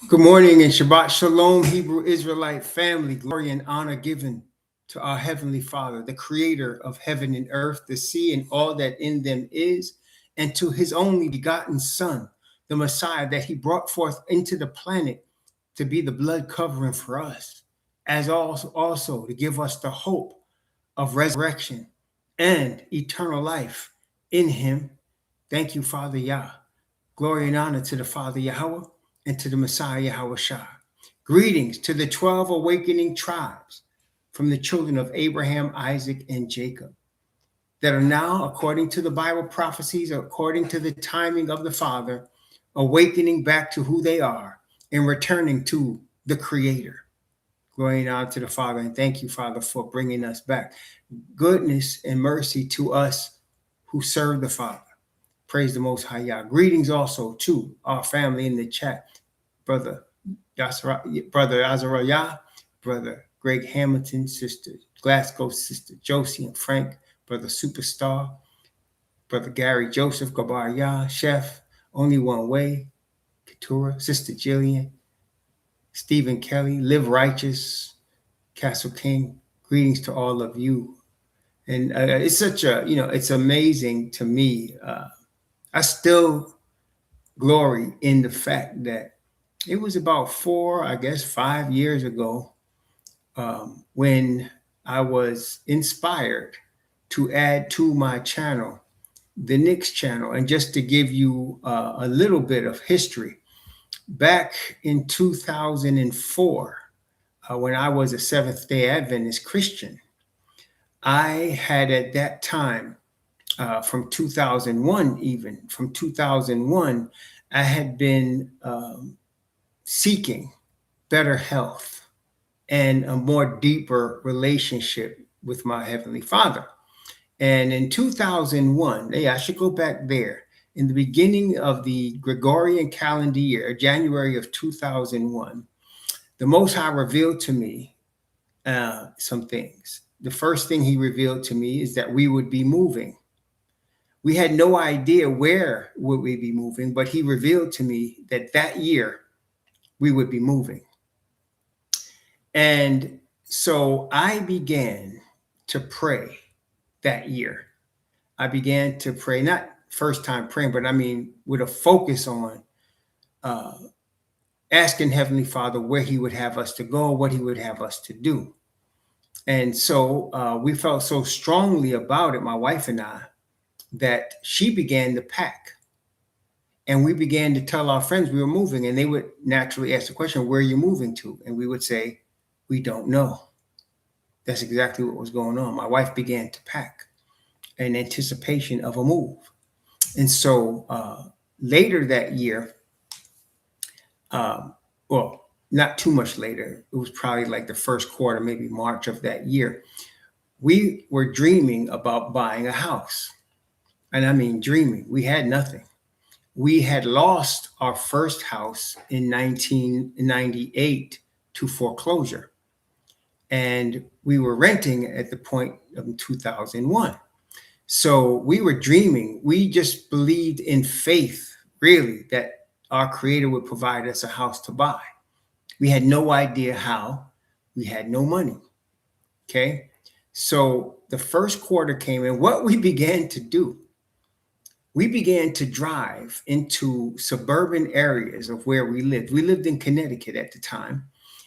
Good morning and Shabbat Shalom, Hebrew Israelite family. Glory and honor given to our Heavenly Father, the creator of heaven and earth, the sea and all that in them is, and to his only begotten Son, the Messiah that he brought forth into the planet to be the blood covering for us, as also to give us the hope of resurrection and eternal life in him. Thank you, Father Yah. Glory and honor to the Father Yahweh and to the Messiah Yahweh Shah. Greetings to the 12 awakening tribes from the children of Abraham, Isaac, and Jacob that are now, according to the Bible prophecies, according to the timing of the Father, awakening back to who they are and returning to the Creator. Glory and honor to the Father, and thank you, Father, for bringing us back. Goodness and mercy to us who serve the Father. Praise the Most High Yah. Greetings also to our family in the chat. Brother Azariah, Brother Greg Hamilton, Sister Glasgow, Sister Josie and Frank, Brother Superstar, Brother Gary Joseph, Gabar Yah, Chef, Only One Way, Keturah, Sister Jillian, Stephen Kelly, Live Righteous, Castle King. Greetings to all of you. And it's such a, it's amazing to me. I still glory in the fact that it was about 5 years ago when I was inspired to add to my channel, the Nick's channel. And just to give you a little bit of history, back in 2004, when I was a Seventh-day Adventist Christian, I had at that time, from 2001, I had been seeking better health and a more deeper relationship with my Heavenly Father. And in 2001, I should go back there. In the beginning of the Gregorian calendar year, January of 2001, the Most High revealed to me some things. The first thing he revealed to me is that we would be moving. We had no idea where would we be moving, but he revealed to me that that year we would be moving. And so I began to pray that year. I began to pray, not first time praying, but I mean, with a focus on asking Heavenly Father where he would have us to go, what he would have us to do. And so we felt so strongly about it, my wife and I, that she began to pack. And we began to tell our friends we were moving, and they would naturally ask the question, where are you moving to? And we would say, we don't know. That's exactly what was going on. My wife began to pack in anticipation of a move. And so later that year, well, not too much later, it was probably like the first quarter, maybe March of that year, we were dreaming about buying a house. And I mean, dreaming. We had nothing. We had lost our first house in 1998 to foreclosure. And we were renting at the point of 2001. So we were dreaming. We just believed in faith, really, that our Creator would provide us a house to buy. We had no idea how. We had no money. Okay. So the first quarter came, and what we began to do, we began to drive into suburban areas of where we lived. We lived in Connecticut at the time,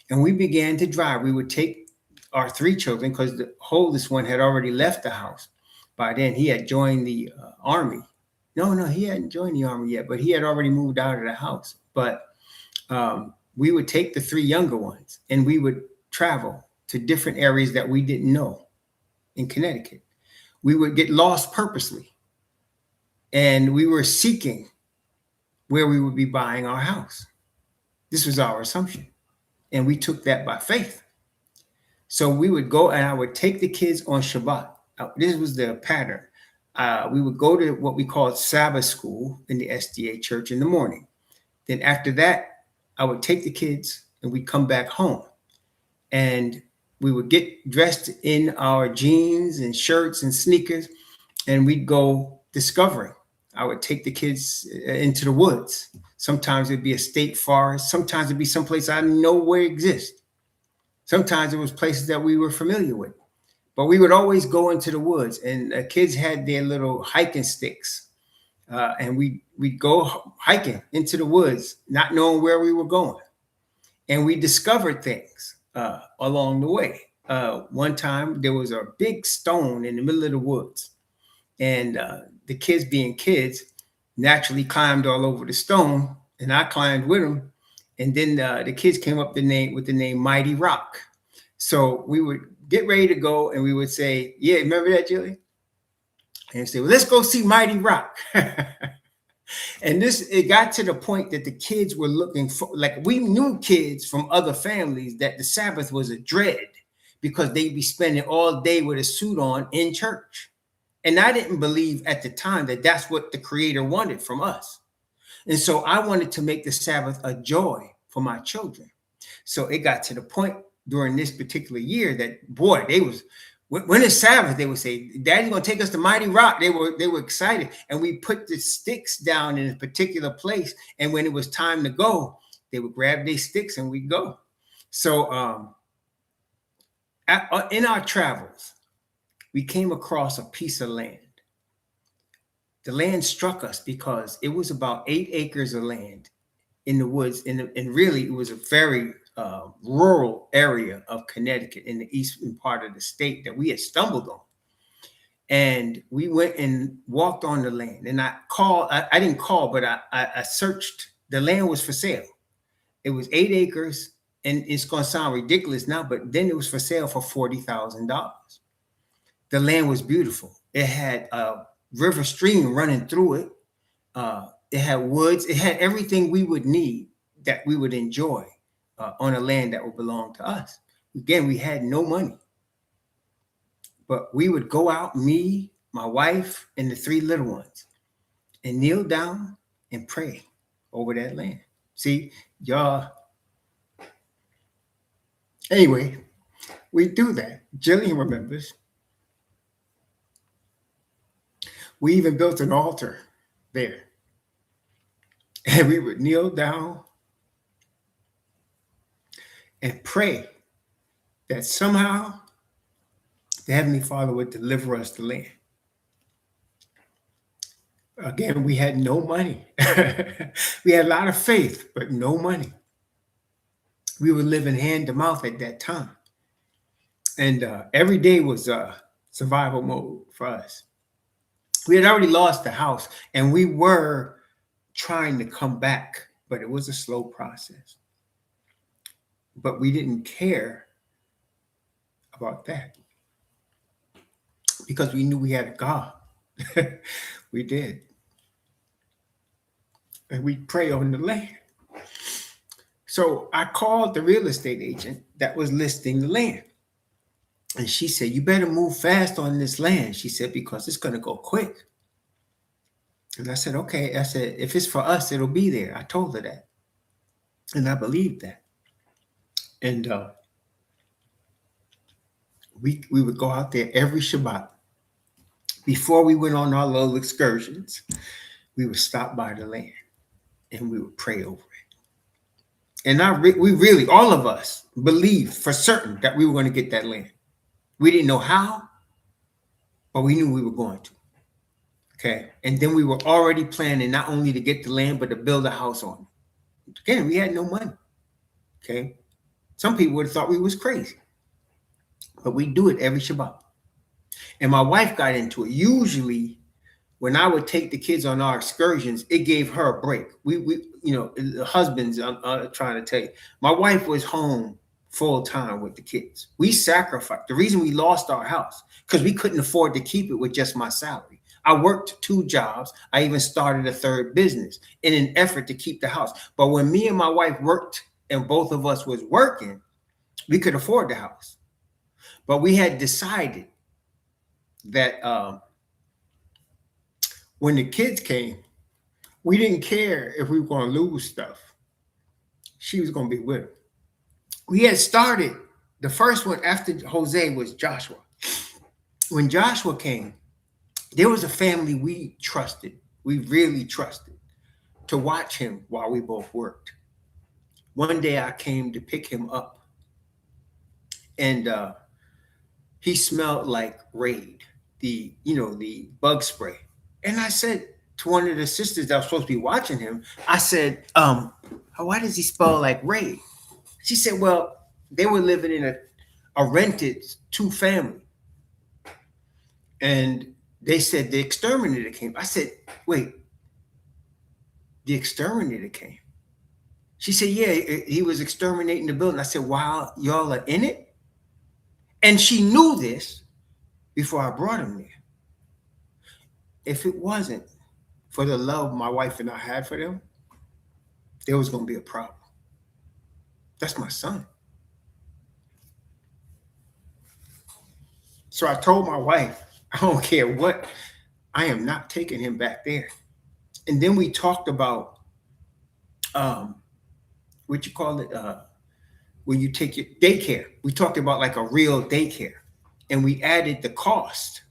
and we began to drive. We would take our 3 children, because the oldest one had already left the house. By then, he had joined the army. No, he hadn't joined the army yet, but he had already moved out of the house. But we would take the 3 younger ones, and we would travel to different areas that we didn't know in Connecticut. We would get lost purposely, and we were seeking where we would be buying our house. This was our assumption, and we took that by faith. So we would go, and I would take the kids on Shabbat. This was the pattern. We would go to what we called Sabbath school in the SDA church in the morning. Then after that, I would take the kids, and we'd come back home. And we would get dressed in our jeans and shirts and sneakers, and we'd go discovering. I would take the kids into the woods. Sometimes it'd be a state forest. Sometimes it'd be someplace I nowhere exist. Sometimes it was places that we were familiar with. But we would always go into the woods, and kids had their little hiking sticks. And we'd go hiking into the woods, not knowing where we were going. And we discovered things along the way. One time there was a big stone in the middle of the woods, and the kids, being kids, naturally climbed all over the stone, and I climbed with them. And then the kids came up with the name Mighty Rock. So we would get ready to go, and we would say, "Yeah, remember that, Julie?" And say, "Well, let's go see Mighty Rock." And it got to the point that the kids were looking for, like, we knew kids from other families that the Sabbath was a dread because they'd be spending all day with a suit on in church. And I didn't believe at the time that that's what the Creator wanted from us. And so I wanted to make the Sabbath a joy for my children. So it got to the point during this particular year that, boy, when it's Sabbath, they would say, "Daddy's gonna take us to Mighty Rock." They were excited, and we put the sticks down in a particular place. And when it was time to go, they would grab their sticks and we'd go. So in our travels, we came across a piece of land. The land struck us because it was about 8 acres of land in the woods, and really it was a very rural area of Connecticut in the eastern part of the state that we had stumbled on. And we went and walked on the land, and I didn't call, but I searched. The land was for sale. It was 8 acres, and it's going to sound ridiculous now, but then it was for sale for $40,000. The land was beautiful. It had a river stream running through it. It had woods. It had everything we would need that we would enjoy on a land that would belong to us. Again, we had no money, but we would go out, me, my wife, and the 3 little ones, and kneel down and pray over that land. See, y'all. Anyway, we do that. Jillian remembers. We even built an altar there, and we would kneel down and pray that somehow the Heavenly Father would deliver us the land. Again, we had no money. We had a lot of faith, but no money. We were living hand to mouth at that time. And every day was survival mode for us. We had already lost the house, and we were trying to come back, but it was a slow process. But we didn't care about that because we knew we had a God. We did. And we pray on the land. So I called the real estate agent that was listing the land. And she said, "You better move fast on this land." She said, "Because it's going to go quick." And I said, "Okay." I said, "If it's for us, it'll be there." I told her that. And I believed that. And we would go out there every Shabbat. Before we went on our little excursions, we would stop by the land and we would pray over it. And we really, all of us, believed for certain that we were going to get that land. We didn't know how, but we knew we were going to. Okay. And then we were already planning not only to get the land, but to build a house on it. Again, we had no money. Okay. Some people would have thought we was crazy, but we do it every Shabbat. And my wife got into it. Usually when I would take the kids on our excursions, it gave her a break. We the husbands, I'm trying to tell you, my wife was home full time with the kids. We sacrificed. The reason we lost our house, because we couldn't afford to keep it with just my salary. I worked 2 jobs. I even started a 3rd business in an effort to keep the house. But when me and my wife worked and both of us was working, we could afford the house. But we had decided that when the kids came, we didn't care if we were going to lose stuff. She was going to be with them. We had started, the first one after Jose was Joshua. When Joshua came, there was a family we trusted. We really trusted. to watch him while we both worked. One day I came to pick him up, and he smelled like Raid, the bug spray. And I said to one of the sisters that was supposed to be watching him, I said, why does he smell like Raid? She said, well, they were living in a rented 2-family. And they said the exterminator came. I said, wait, the exterminator came? She said, yeah, he was exterminating the building. I said, wow, y'all are in it? And she knew this before I brought him there. If it wasn't for the love my wife and I had for them, there was going to be a problem. That's my son. So I told my wife, I don't care what, I am not taking him back there. And then we talked about, what you call it, when you take your daycare. We talked about like a real daycare. And we added the cost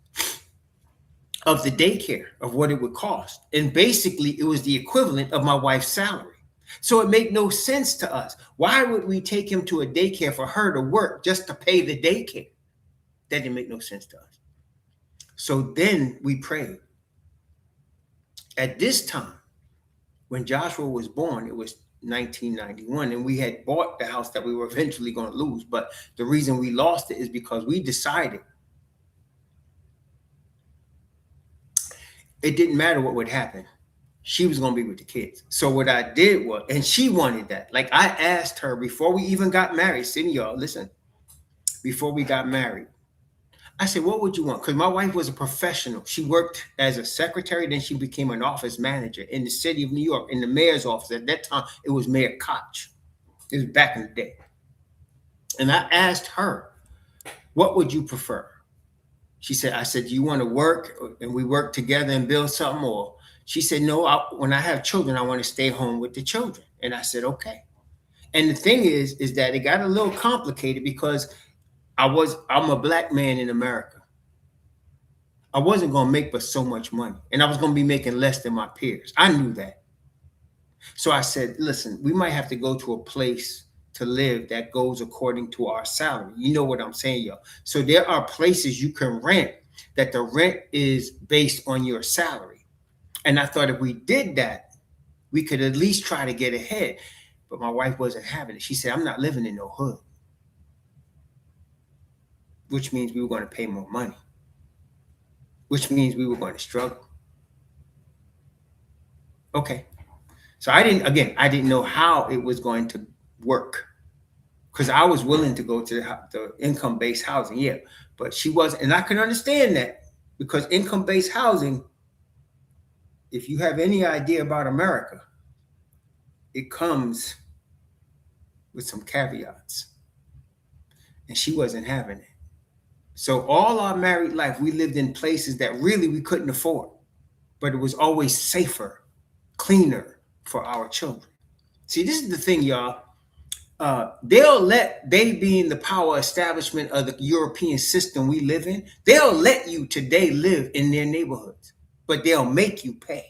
of the daycare, of what it would cost. And basically, it was the equivalent of my wife's salary. So it made no sense to us. Why would we take him to a daycare for her to work just to pay the daycare? That didn't make no sense to us. So then we prayed. At this time, when Joshua was born, it was 1991, and we had bought the house that we were eventually going to lose. But the reason we lost it is because we decided it didn't matter what would happen. She was going to be with the kids. So what I did was, and she wanted that. Like I asked her before we even got married, Sydney, y'all, listen, before we got married, I said, what would you want? Because my wife was a professional. She worked as a secretary. Then she became an office manager in the city of New York, in the mayor's office. At that time, it was Mayor Koch. It was back in the day. And I asked her, what would you prefer? She said, I said, do you want to work and we work together and build something? Or she said, no, when I have children, I want to stay home with the children. And I said, okay. And the thing is that it got a little complicated because I'm a black man in America. I wasn't going to make but so much money. And I was going to be making less than my peers. I knew that. So I said, listen, we might have to go to a place to live that goes according to our salary. You know what I'm saying, y'all? So there are places you can rent that the rent is based on your salary. And I thought if we did that, we could at least try to get ahead. But my wife wasn't having it. She said, I'm not living in no hood. Which means we were going to pay more money. Which means we were going to struggle. Okay. So I didn't know how it was going to work. Because I was willing to go to the income-based housing, yeah. But she wasn't. And I can understand that. Because income-based housing, if you have any idea about America, it comes with some caveats. And she wasn't having it. So all our married life, we lived in places that really we couldn't afford, but it was always safer, cleaner for our children. See, this is the thing, y'all. They being the power establishment of the European system we live in, they'll let you today live in their neighborhoods, but they'll make you pay.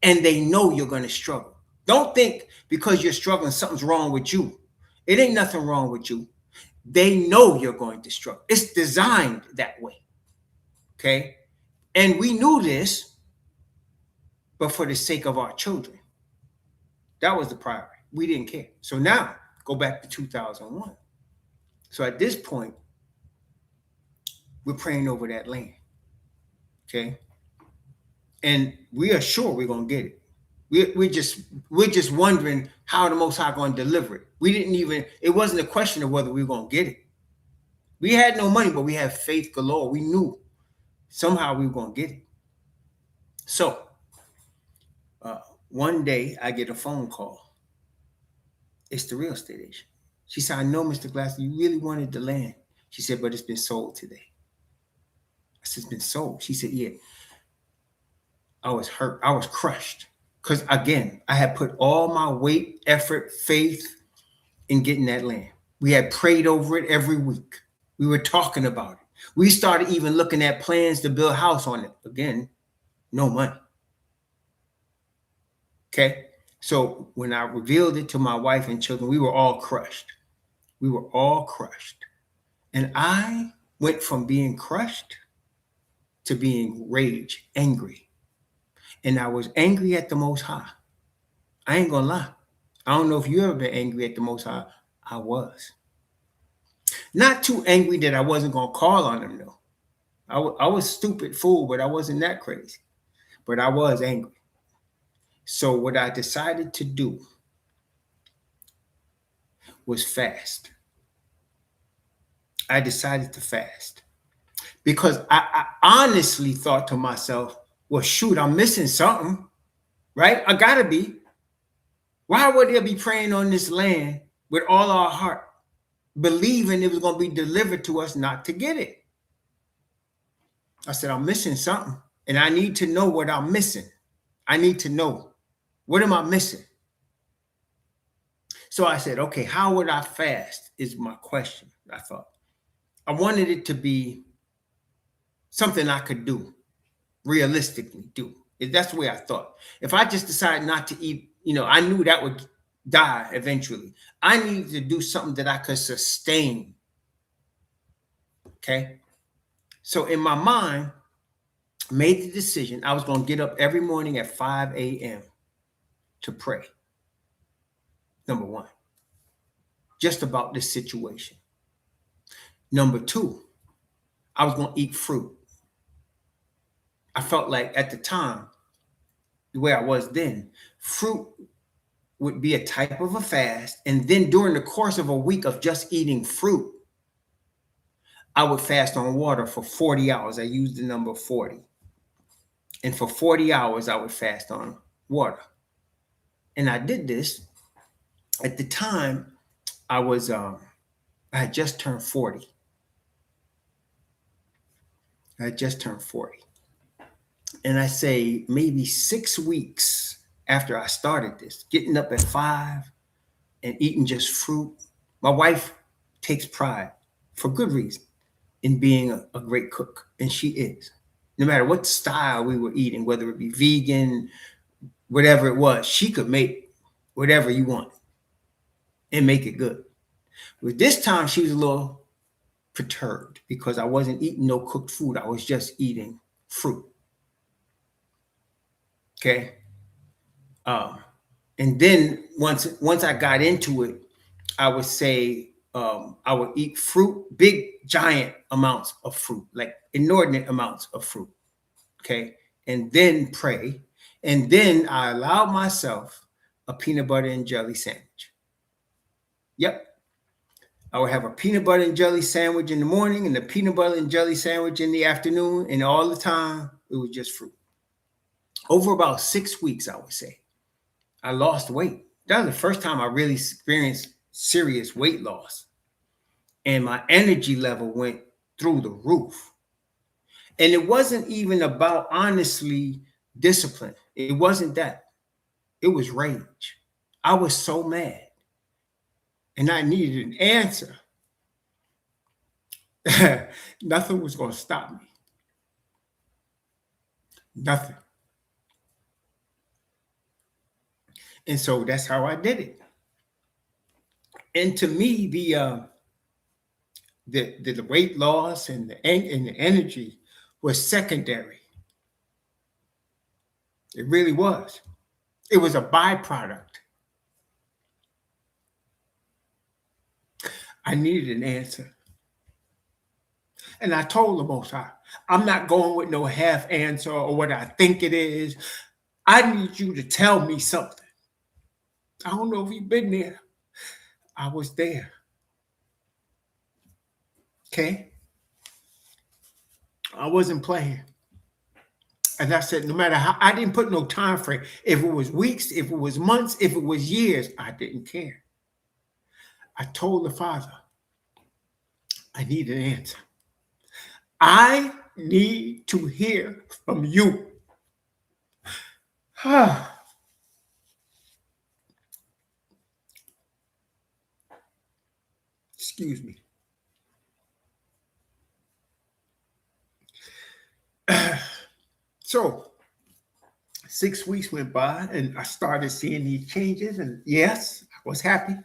And they know you're going to struggle. Don't think because you're struggling, something's wrong with you. It ain't nothing wrong with you. They know you're going to struggle. It's designed that way. Okay. And we knew this, but for the sake of our children, that was the priority. We didn't care. So now go back to 2001. So at this point, we're praying over that land. Okay. And we are sure we're going to get it. We're just wondering how the Most High going to deliver it. It wasn't a question of whether we were going to get it. We had no money, but we had faith galore. We knew somehow we were going to get it. So one day I get a phone call. It's the real estate agent. She said, I know, Mr. Glass, you really wanted the land. She said, but it's been sold today. I said, it's been sold. She said, yeah. I was hurt. I was crushed. Because again, I had put all my weight, effort, faith in getting that land. We had prayed over it every week. We were talking about it. We started even looking at plans to build a house on it. Again, no money. Okay. So when I revealed it to my wife and children, we were all crushed. We were all crushed. And I went from being crushed to being rage, angry. And I was angry at the Most High. I ain't gonna lie. I don't know if you ever been angry at the Most High. I was. Not too angry that I wasn't gonna call on him though. I was stupid fool, but I wasn't that crazy. But I was angry. So what I decided to do was fast. I decided to fast because I honestly thought to myself, well, shoot, I'm missing something, right? I gotta be. Why would they be praying on this land with all our heart, believing it was going to be delivered to us not to get it? I said, I'm missing something, and I need to know what I'm missing. I need to know, what am I missing? So I said, okay, how would I fast is my question. I thought I wanted it to be something I could do, realistically do. That's the way I thought. If I just decided not to eat, I knew that would die eventually. I needed to do something that I could sustain. Okay. So in my mind, made the decision I was going to get up every morning at 5 a.m. to pray. Number one, just about this situation. Number two, I was going to eat fruit. I felt like at the time, the way I was then, fruit would be a type of a fast. And then during the course of a week of just eating fruit, I would fast on water for 40 hours. I used the number 40. And for 40 hours, I would fast on water. And I did this at the time. I had just turned 40. I had just turned 40. And I say maybe 6 weeks after I started this, getting up at 5 and eating just fruit. My wife takes pride, for good reason, in being a great cook. And she is. No matter what style we were eating, whether it be vegan, whatever it was, she could make whatever you want and make it good. With this time, she was a little perturbed because I wasn't eating no cooked food. I was just eating fruit. Okay. And then once I got into it, I would say I would eat fruit, big giant amounts of fruit, like inordinate amounts of fruit. Okay. And then pray. And then I allowed myself a peanut butter and jelly sandwich. Yep. I would have a peanut butter and jelly sandwich in the morning and a peanut butter and jelly sandwich in the afternoon. And all the time, it was just fruit. Over about 6 weeks, I would say, I lost weight. That was the first time I really experienced serious weight loss. And my energy level went through the roof. And it wasn't even about, honestly, discipline. It wasn't that. It was rage. I was so mad. And I needed an answer. Nothing was going to stop me. Nothing. And so that's how I did it. And to me, the weight loss and the energy was secondary. It really was. It was a byproduct. I needed an answer. And I told the Most High, I'm not going with no half answer or what I think it is. I need you to tell me something. I don't know if you've been there. I was there. Okay? I wasn't playing. And I said, no matter how, I didn't put no time frame. If it was weeks, if it was months, if it was years, I didn't care. I told the Father, I need an answer. I need to hear from you. Excuse me. So 6 weeks went by and I started seeing these changes. And yes, I was happy.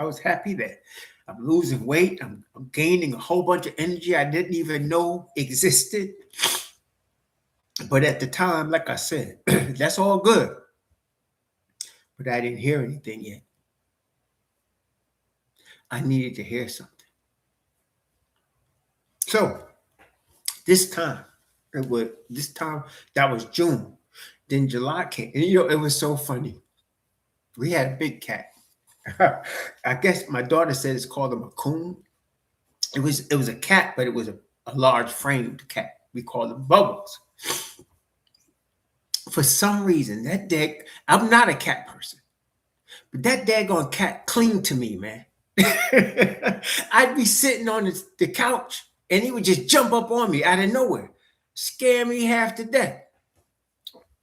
I was happy that I'm losing weight. I'm gaining a whole bunch of energy I didn't even know existed. But at the time, like I said, that's all good. But I didn't hear anything yet. I needed to hear something. So this time, that was June. Then July came. And it was so funny. We had a big cat. I guess my daughter said it's called a macoon. It was a cat, but it was a large framed cat. We called them Bubbles. For some reason, I'm not a cat person, but that daggone cat clinged to me, man. I'd be sitting on the couch and he would just jump up on me out of nowhere, scare me half to death.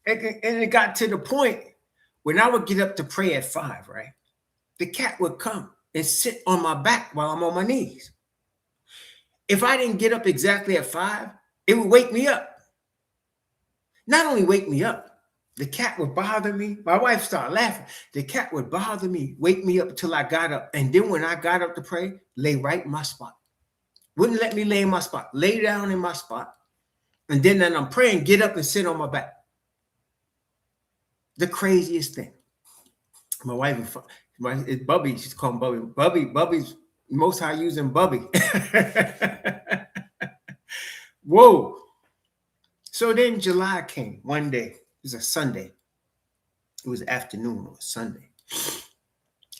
And it got to the point when I would get up to pray at 5, right? The cat would come and sit on my back while I'm on my knees. If I didn't get up exactly at 5, it would wake me up. Not only wake me up, the cat would bother me. My wife started laughing. The cat would bother me, wake me up until I got up. And then when I got up to pray, lay right in my spot. Wouldn't let me lay in my spot. Lay down in my spot. And then I'm praying, get up and sit on my back. The craziest thing. My wife, it's Bubby, she's called him Bubby. Bubby's most high using Bubby. Whoa. So then July came one day. It was a Sunday. It was afternoon on a Sunday.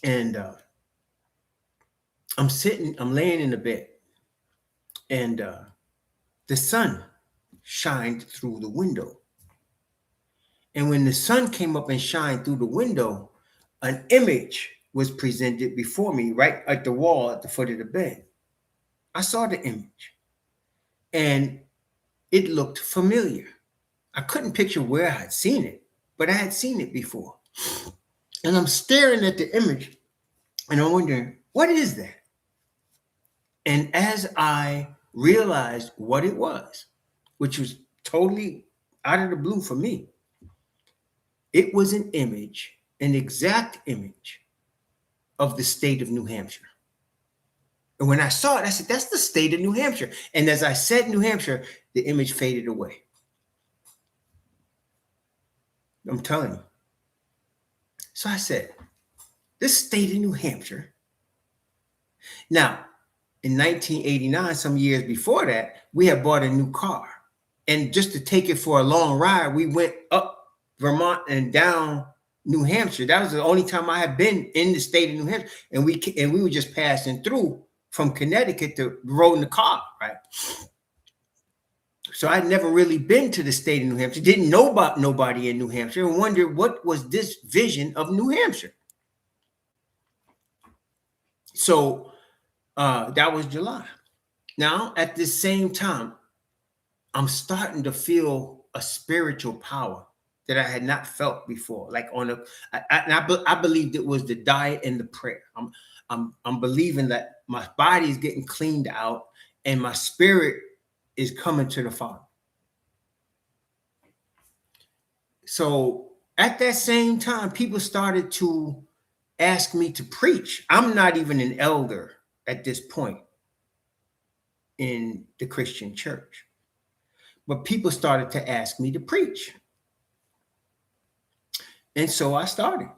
And I'm laying in the bed. And the sun shined through the window. And when the sun came up and shined through the window, an image was presented before me right at the wall at the foot of the bed. I saw the image. And it looked familiar. I couldn't picture where I had seen it, but I had seen it before. And I'm staring at the image and I'm wondering, what is that? And as I realized what it was, which was totally out of the blue for me, it was an exact image of the state of New Hampshire. And when I saw it, I said, that's the state of New Hampshire. And as I said New Hampshire, the image faded away. I'm telling you. So I said, this state of New Hampshire. Now, in 1989, some years before that, we had bought a new car. And just to take it for a long ride, we went up Vermont and down New Hampshire. That was the only time I had been in the state of New Hampshire. And we were just passing through from Connecticut to roll in the car, right? So I'd never really been to the state of New Hampshire, didn't know about nobody in New Hampshire, and wondered what was this vision of New Hampshire. So that was July. Now, at the same time, I'm starting to feel a spiritual power that I had not felt before. Like I believed it was the diet and the prayer. I'm believing that my body is getting cleaned out and my spirit is coming to the Father. So at that same time, people started to ask me to preach. I'm not even an elder at this point in the Christian church, but people started to ask me to preach. And so I started.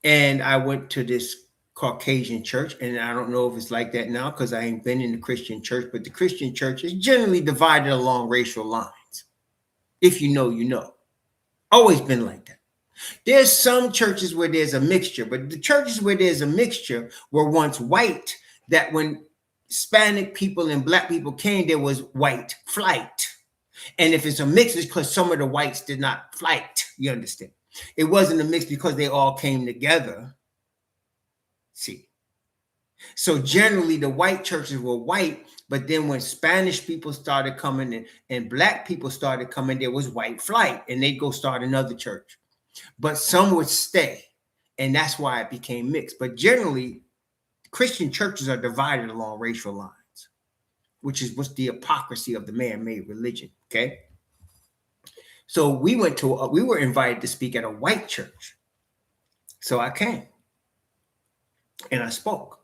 And I went to this Caucasian church, and I don't know if it's like that now because I ain't been in the Christian church, but the Christian church is generally divided along racial lines. If you know, you know. Always been like that. There's some churches where there's a mixture, but the churches where there's a mixture were once white, that when Hispanic people and black people came, there was white flight. And if it's a mix, it's because some of the whites did not flight. You understand? It wasn't a mix because they all came together. See, so generally the white churches were white, but then when Spanish people started coming and black people started coming, there was white flight and they'd go start another church. But some would stay, and that's why it became mixed. But generally, Christian churches are divided along racial lines, which is what's the hypocrisy of the man-made religion, okay? So we were invited to speak at a white church. So I came and I spoke.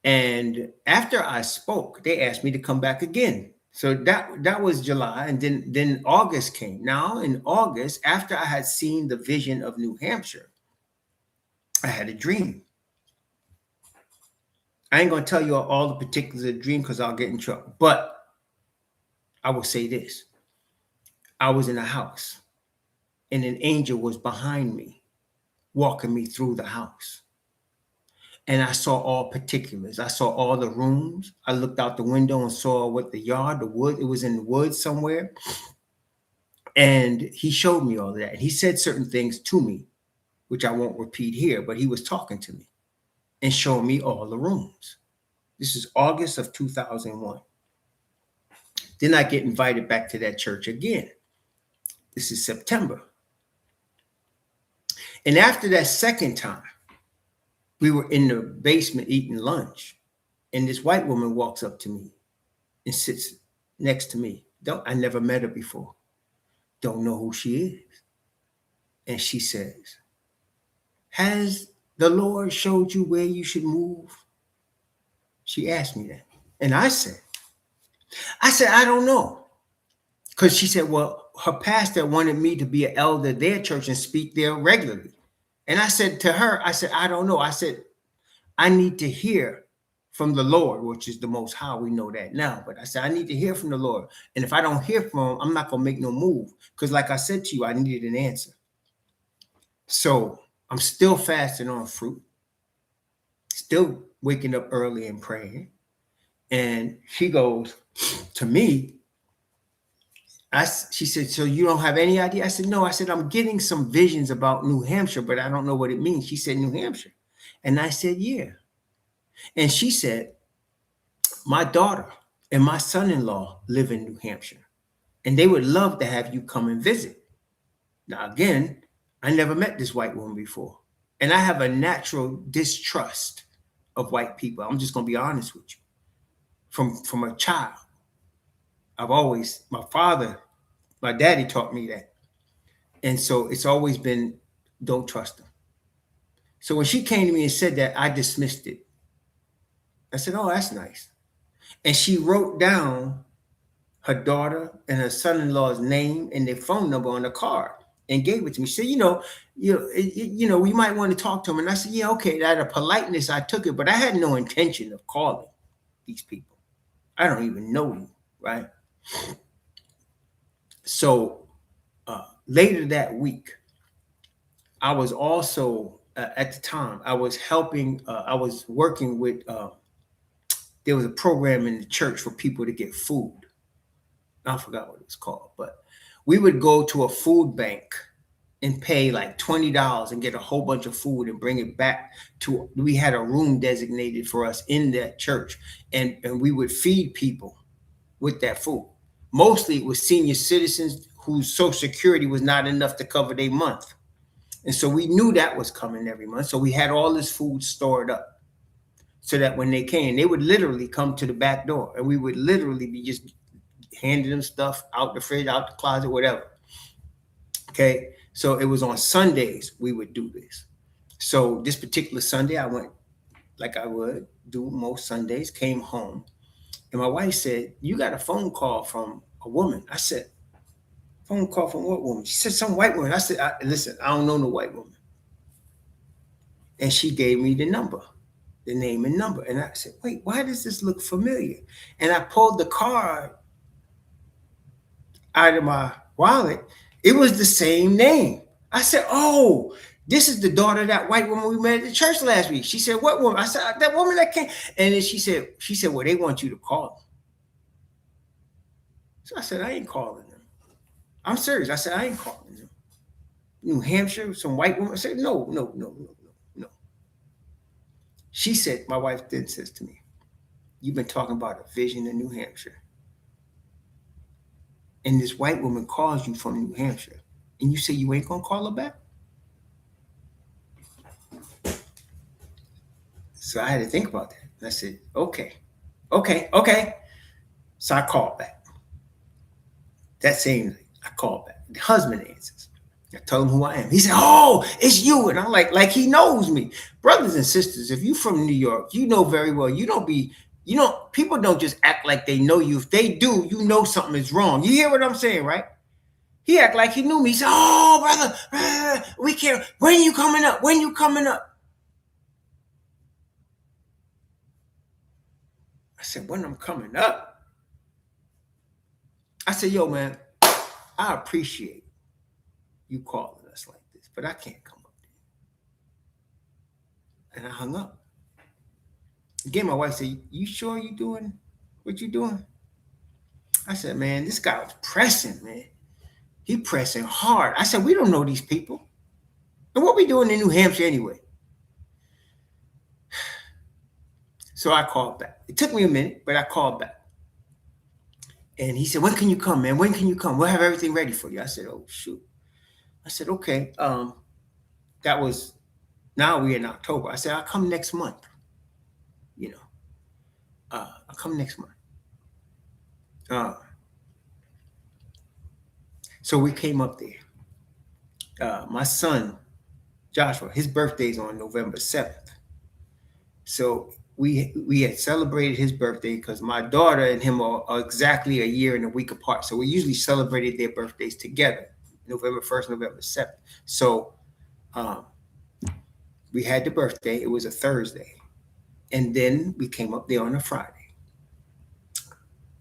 And after I spoke, they asked me to come back again. So that was July, and then August came. Now in August, after I had seen the vision of New Hampshire, I had a dream. I ain't gonna tell you all the particulars of the dream because I'll get in trouble. But I will say this: I was in a house, and an angel was behind me, walking me through the house. And I saw all particulars. I saw all the rooms. I looked out the window and saw what the yard, the wood, it was in the woods somewhere. And he showed me all of that. And he said certain things to me, which I won't repeat here, but he was talking to me and showing me all the rooms. This is August of 2001. Then I get invited back to that church again. This is September. And after that second time, we were in the basement eating lunch, and this white woman walks up to me and sits next to me. I never met her before. Don't know who she is. And she says, "Has the Lord showed you where you should move?" She asked me that. And I said, I don't know. Because she said, well, her pastor wanted me to be an elder at their church and speak there regularly. And I said to her, I said, I don't know. I said, I need to hear from the Lord, which is the Most High. We know that now. But I said, I need to hear from the Lord. And if I don't hear from him, I'm not going to make no move. Because like I said to you, I needed an answer. So I'm still fasting on fruit, still waking up early and praying. And she goes to me, she said, so you don't have any idea? I said, no. I said, I'm getting some visions about New Hampshire, but I don't know what it means. She said, New Hampshire. And I said, yeah. And she said, my daughter and my son-in-law live in New Hampshire, and they would love to have you come and visit. Now, again, I never met this white woman before, and I have a natural distrust of white people. I'm just going to be honest with you. From a child, my daddy taught me that. And so it's always been, don't trust them. So when she came to me and said that, I dismissed it. I said, oh, that's nice. And she wrote down her daughter and her son-in-law's name and their phone number on the card and gave it to me. She said, we might want to talk to them. And I said, yeah, okay. Out of politeness, I took it, but I had no intention of calling these people. I don't even know you, right? So later that week, I was also, at the time, I was working with, there was a program in the church for people to get food. I forgot what it was called, but we would go to a food bank and pay like $20 and get a whole bunch of food and bring it back we had a room designated for us in that church, and we would feed people with that food. Mostly it was senior citizens whose Social Security was not enough to cover their month. And so we knew that was coming every month. So we had all this food stored up so that when they came, they would literally come to the back door, and we would literally be just handing them stuff out the fridge, out the closet, whatever. Okay. So it was on Sundays we would do this. So this particular Sunday, I went like I would do most Sundays, came home, and my wife said, you got a phone call from a woman. I said, phone call from what woman? She said, some white woman. I said, listen, I don't know no white woman. And she gave me the number, the name and number. And I said, wait, why does this look familiar? And I pulled the card out of my wallet. It was the same name. I said, oh, this is the daughter of that white woman we met at the church last week. She said, what woman? I said, that woman that came. And then she said, well, they want you to call them. So I said, I ain't calling them. I'm serious. I said, I ain't calling them. New Hampshire, some white woman. I said, no. She said, my wife then says to me, you've been talking about a vision in New Hampshire. And this white woman calls you from New Hampshire, and you say you ain't gonna call her back? So I had to think about that. And I said, okay. So I called back. That same night, I called back. The husband answers. I tell him who I am. He said, "Oh, it's you." And I'm like he knows me. Brothers and sisters, if you from New York, you know very well. People don't just act like they know you. If they do, you know something is wrong. You hear what I'm saying, right? He act like he knew me. He said, "Oh, brother, we can't. When you coming up? When you coming up?" I said, "When I'm coming up?" I said, "Yo, man, I appreciate you calling us like this, but I can't come up there." And I hung up. Again, my wife said, "You sure you doing what you doing?" I said, "Man, this guy was pressing, man. He pressing hard." I said, "We don't know these people. And what we doing in New Hampshire anyway?" So I called back. It took me a minute, but I called back. And he said, "When can you come, man? When can you come? We'll have everything ready for you." I said, "Oh, shoot." I said, "Okay." That was, now we're in October. I said, "I'll come next month. You know, I'll come next month." Uh, so we came up there. My son, Joshua, his birthday's on November 7th. So we had celebrated his birthday because my daughter and him are exactly a year and a week apart. So we usually celebrated their birthdays together, November 1st, November 7th. So we had the birthday. It was a Thursday. And then we came up there on a Friday.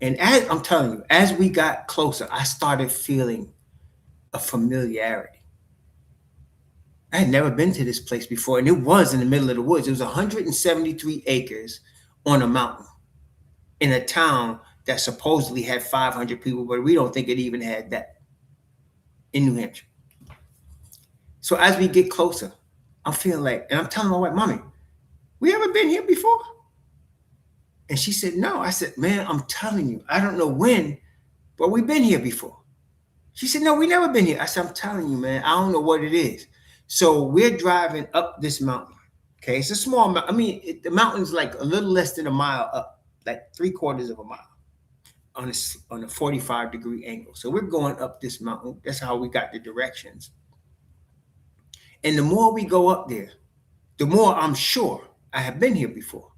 And as I'm telling you, as we got closer, I started feeling a familiarity. I had never been to this place before, and it was in the middle of the woods. It was 173 acres on a mountain in a town that supposedly had 500 people, but we don't think it even had that in New Hampshire. So as we get closer, I'm feeling like, and I'm telling my wife, "Mommy, we ever been here before?" And she said, "No." I said, "Man, I'm telling you, I don't know when, but we've been here before." She said, "No, we never been here." I said, "I'm telling you, man, I don't know what it is." So we're driving up this mountain. Okay, it's a small mountain. I mean, the mountain's like a little less than a mile up, like 3/4 of a mile on a 45-degree angle. So we're going up this mountain. That's how we got the directions. And the more we go up there, the more I'm sure I have been here before.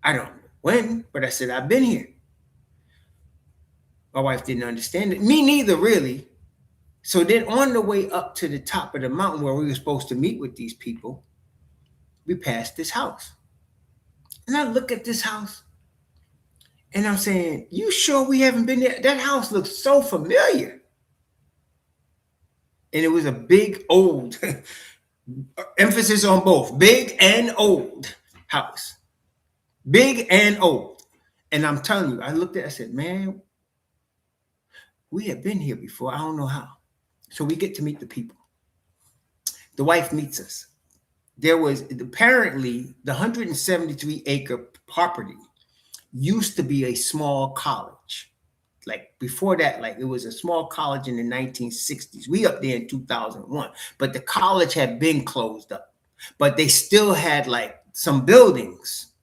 I don't know when, but I said, "I've been here." My wife didn't understand it. Me neither, really. So then on the way up to the top of the mountain where we were supposed to meet with these people, we passed this house. And I look at this house and I'm saying, "You sure we haven't been there? That house looks so familiar." And it was a big old, emphasis on both, big and old house. Big and old. And I'm telling you, I looked at it, I said, "Man, we have been here before. I don't know how." So we get to meet the people. The wife meets us. There was apparently the 173-acre property used to be a small college. Like before that, like it was a small college in the 1960s. We up there in 2001, but the college had been closed up, but they still had like some buildings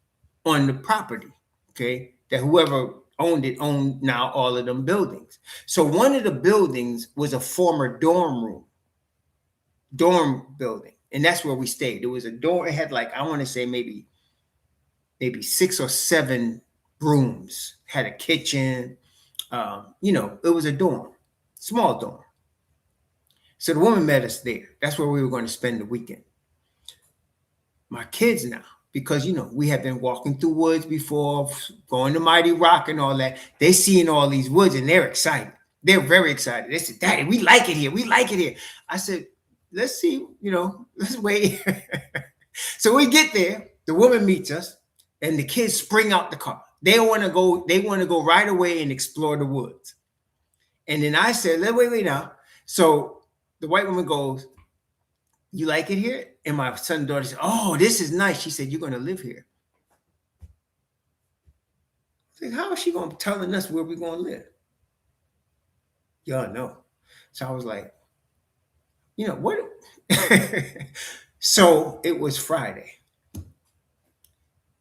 on the property. Okay, that whoever owned it owned now all of them buildings. So one of the buildings was a former dorm building. And that's where we stayed. It was a dorm. It had like, I want to say maybe 6 or 7 rooms, had a kitchen. It was a dorm, small dorm. So the woman met us there. That's where we were going to spend the weekend. My kids now, because, we have been walking through woods before, going to Mighty Rock and all that. They seeing all these woods and they're excited. They're very excited. They said, "Daddy, we like it here. We like it here." I said, "Let's see, let's wait." So we get there, the woman meets us, and the kids spring out the car. They want to go right away and explore the woods. And then I said, wait now. So the white woman goes, "You like it here?" And my son and daughter said, "Oh, this is nice." She said, "You're going to live here." I said, "How is she going to telling us where we're going to live?" Y'all know. So I was like, what? So it was Friday.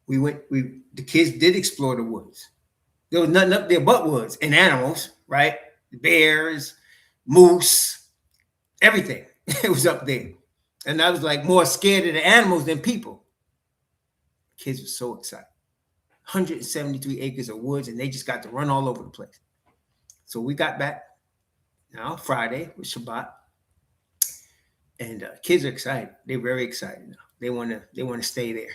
The kids did explore the woods. There was nothing up there but woods and animals, right? Bears, moose, everything. It was up there. And I was like more scared of the animals than people. Kids were so excited. 173 acres of woods, and they just got to run all over the place. So we got back now Friday with Shabbat, and kids are excited. They're very excited now. They want to stay there.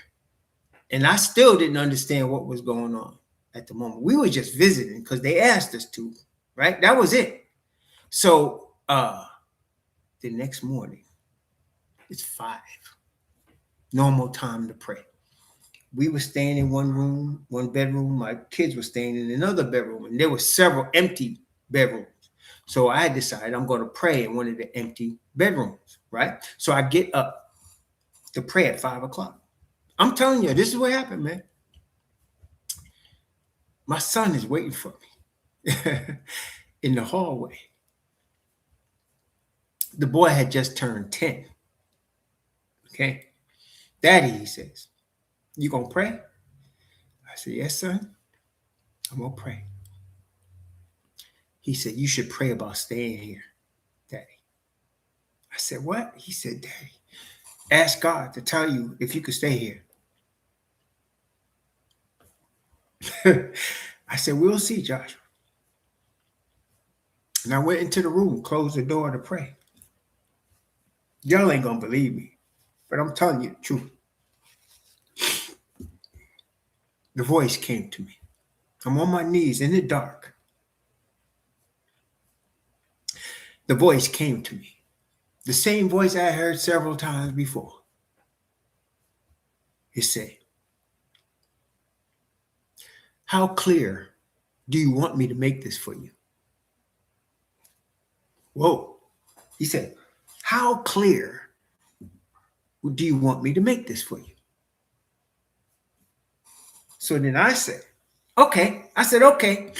And I still didn't understand what was going on at the moment. We were just visiting because they asked us to, right? That was it. So the next morning, it's 5, normal time to pray. We were staying in one room, one bedroom. My kids were staying in another bedroom, and there were several empty bedrooms. So I decided I'm going to pray in one of the empty bedrooms, right? So I get up to pray at 5 o'clock. I'm telling you, this is what happened, man. My son is waiting for me in the hallway. The boy had just turned 10. Okay. Daddy, he says, you going to pray? I said, yes, son. I'm going to pray. He said, you should pray about staying here, Daddy. I said, what? He said, Daddy, ask God to tell you if you could stay here. I said, we'll see, Joshua. And I went into the room, closed the door to pray. Y'all ain't going to believe me, but I'm telling you the truth. The voice came to me. I'm on my knees in the dark. The voice came to me. The same voice I heard several times before. It said, how clear do you want me to make this for you? Whoa. He said, how clear do you want me to make this for you? So then I said, okay. I said, okay.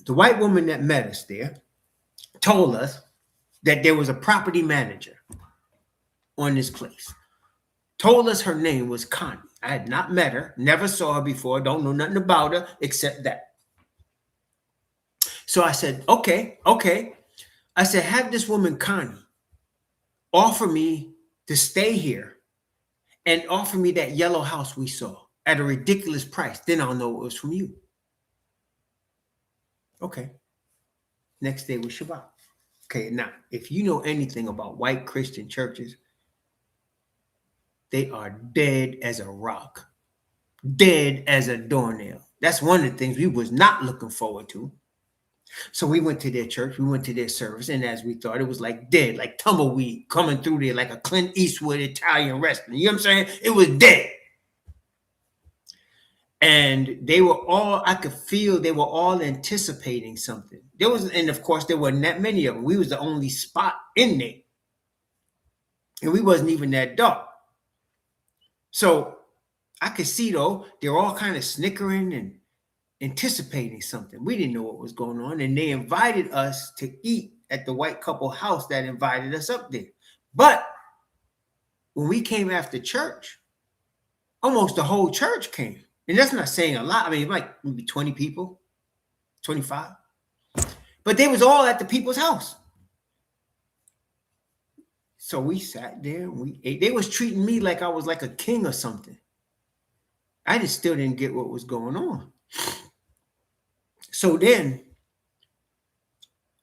The white woman that met us there told us that there was a property manager on this place. Told us her name was Connie. I had not met her, never saw her before, don't know nothing about her except that. So I said, okay. I said, have this woman Connie offer me to stay here and offer me that yellow house we saw at a ridiculous price. Then I'll know it was from you. Okay. Next day was Shabbat. Okay, now, if you know anything about white Christian churches, they are dead as a rock, dead as a doornail. That's one of the things we was not looking forward to. So we went to their church, we went to their service, and as we thought, it was like dead, like tumbleweed coming through there, like a Clint Eastwood Italian wrestling. You know what I'm saying? It was dead. And they were all, I could feel they were all anticipating something. There was, and of course, there weren't that many of them. We was the only spot in there. And we wasn't even that dark. So I could see, though, they were all kind of snickering and anticipating something. We didn't know what was going on. And they invited us to eat at the white couple house that invited us up there. But when we came after church, almost the whole church came. And that's not saying a lot. I mean, like maybe 20 people, 25. But they was all at the people's house. So we sat there and we ate. They was treating me like I was like a king or something. I just still didn't get what was going on. So then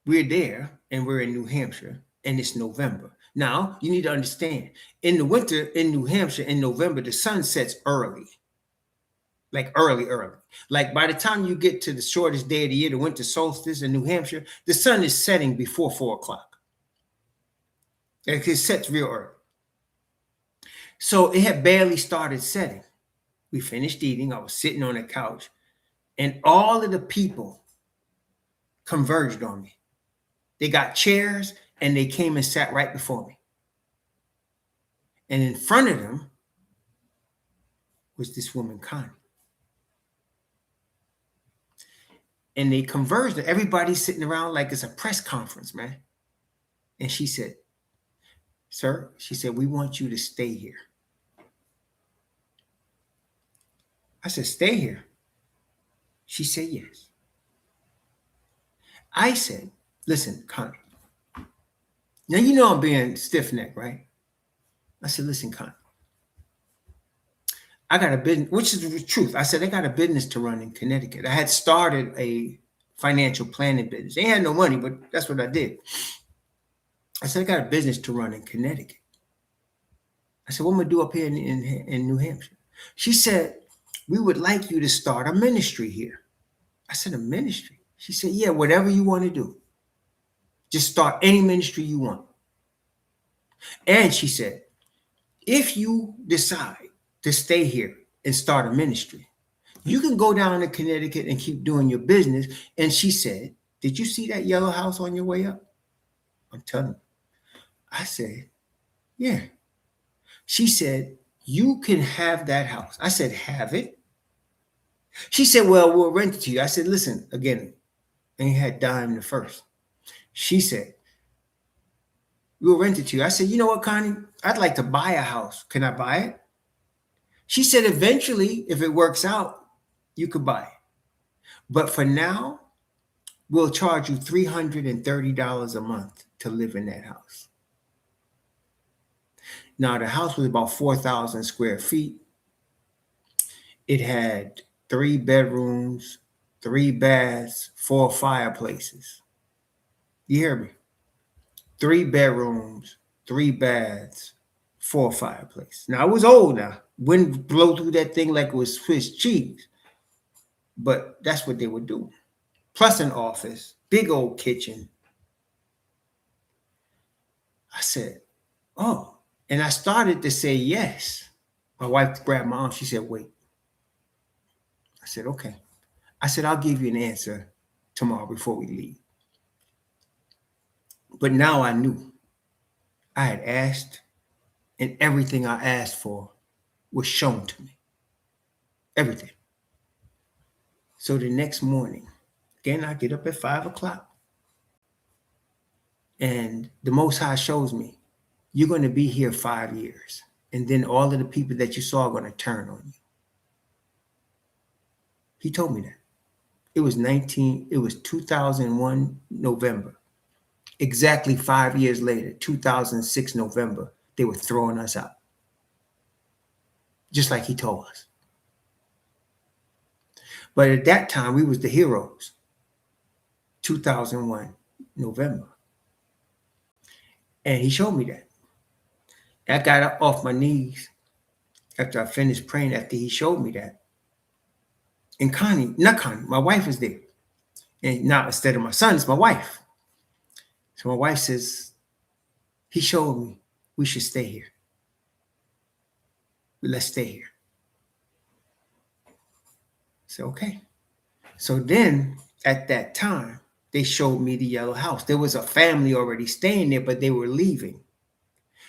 we're there and we're in New Hampshire and it's November. Now, you need to understand, in the winter in New Hampshire in November, the sun sets early. Like early. Like by the time you get to the shortest day of the year, the winter solstice in New Hampshire, the sun is setting before 4 o'clock. It sets real early. So it had barely started setting. We finished eating. I was sitting on the couch, and all of the people converged on me. They got chairs, and they came and sat right before me. And in front of them was this woman, Connie. And they converged. Everybody's sitting around like it's a press conference, man. And she said, sir, she said, we want you to stay here. I said, stay here. She said, yes. I said, listen, Connie, Now, you know I'm being stiff-necked, right? I said, listen, Con, I got a business, which is the truth. I said, I got a business to run in Connecticut. I had started a financial planning business. I ain't had no money, but that's what I did. I said, I got a business to run in Connecticut. I said, what am I going to do up here in New Hampshire? She said, we would like you to start a ministry here. I said, a ministry? She said, yeah, whatever you want to do. Just start any ministry you want. And she said, if you decide to stay here and start a ministry, you can go down to Connecticut and keep doing your business. And she said, did you see that yellow house on your way up? I'm telling you. I said, yeah. She said, you can have that house. I said, have it? She said, well, we'll rent it to you. I said, listen, again, I ain't had dime the first. She said, we'll rent it to you. I said, you know what, Connie? I'd like to buy a house. Can I buy it? She said, eventually, if it works out, you could buy it. But for now, we'll charge you $330 a month to live in that house. Now, the house was about 4,000 square feet. It had 3 bedrooms, 3 baths, 4 fireplaces. You hear me? 3 bedrooms, 3 baths, 4 fireplaces. Now, I was old now. Wouldn't blow through that thing like it was Swiss cheese. But that's what they would do. Plus an office, big old kitchen. I said, oh. And I started to say yes. My wife grabbed my arm. She said, wait. I said, okay. I said, I'll give you an answer tomorrow before we leave. But now I knew. I had asked, and everything I asked for was shown to me. Everything. So the next morning, again, I get up at 5 o'clock. And the Most High shows me, you're going to be here 5 years. And then all of the people that you saw are going to turn on you. He told me that. It was 2001 November. Exactly 5 years later, 2006 November, they were throwing us out. Just like he told us. But at that time, we was the heroes. 2001 November. And he showed me that. I got up off my knees after I finished praying, after he showed me that. And not Connie, my wife is there. And now instead of my son, it's my wife. So my wife says, he showed me we should stay here. Let's stay here. I said, okay. So then at that time, they showed me the yellow house. There was a family already staying there, but they were leaving.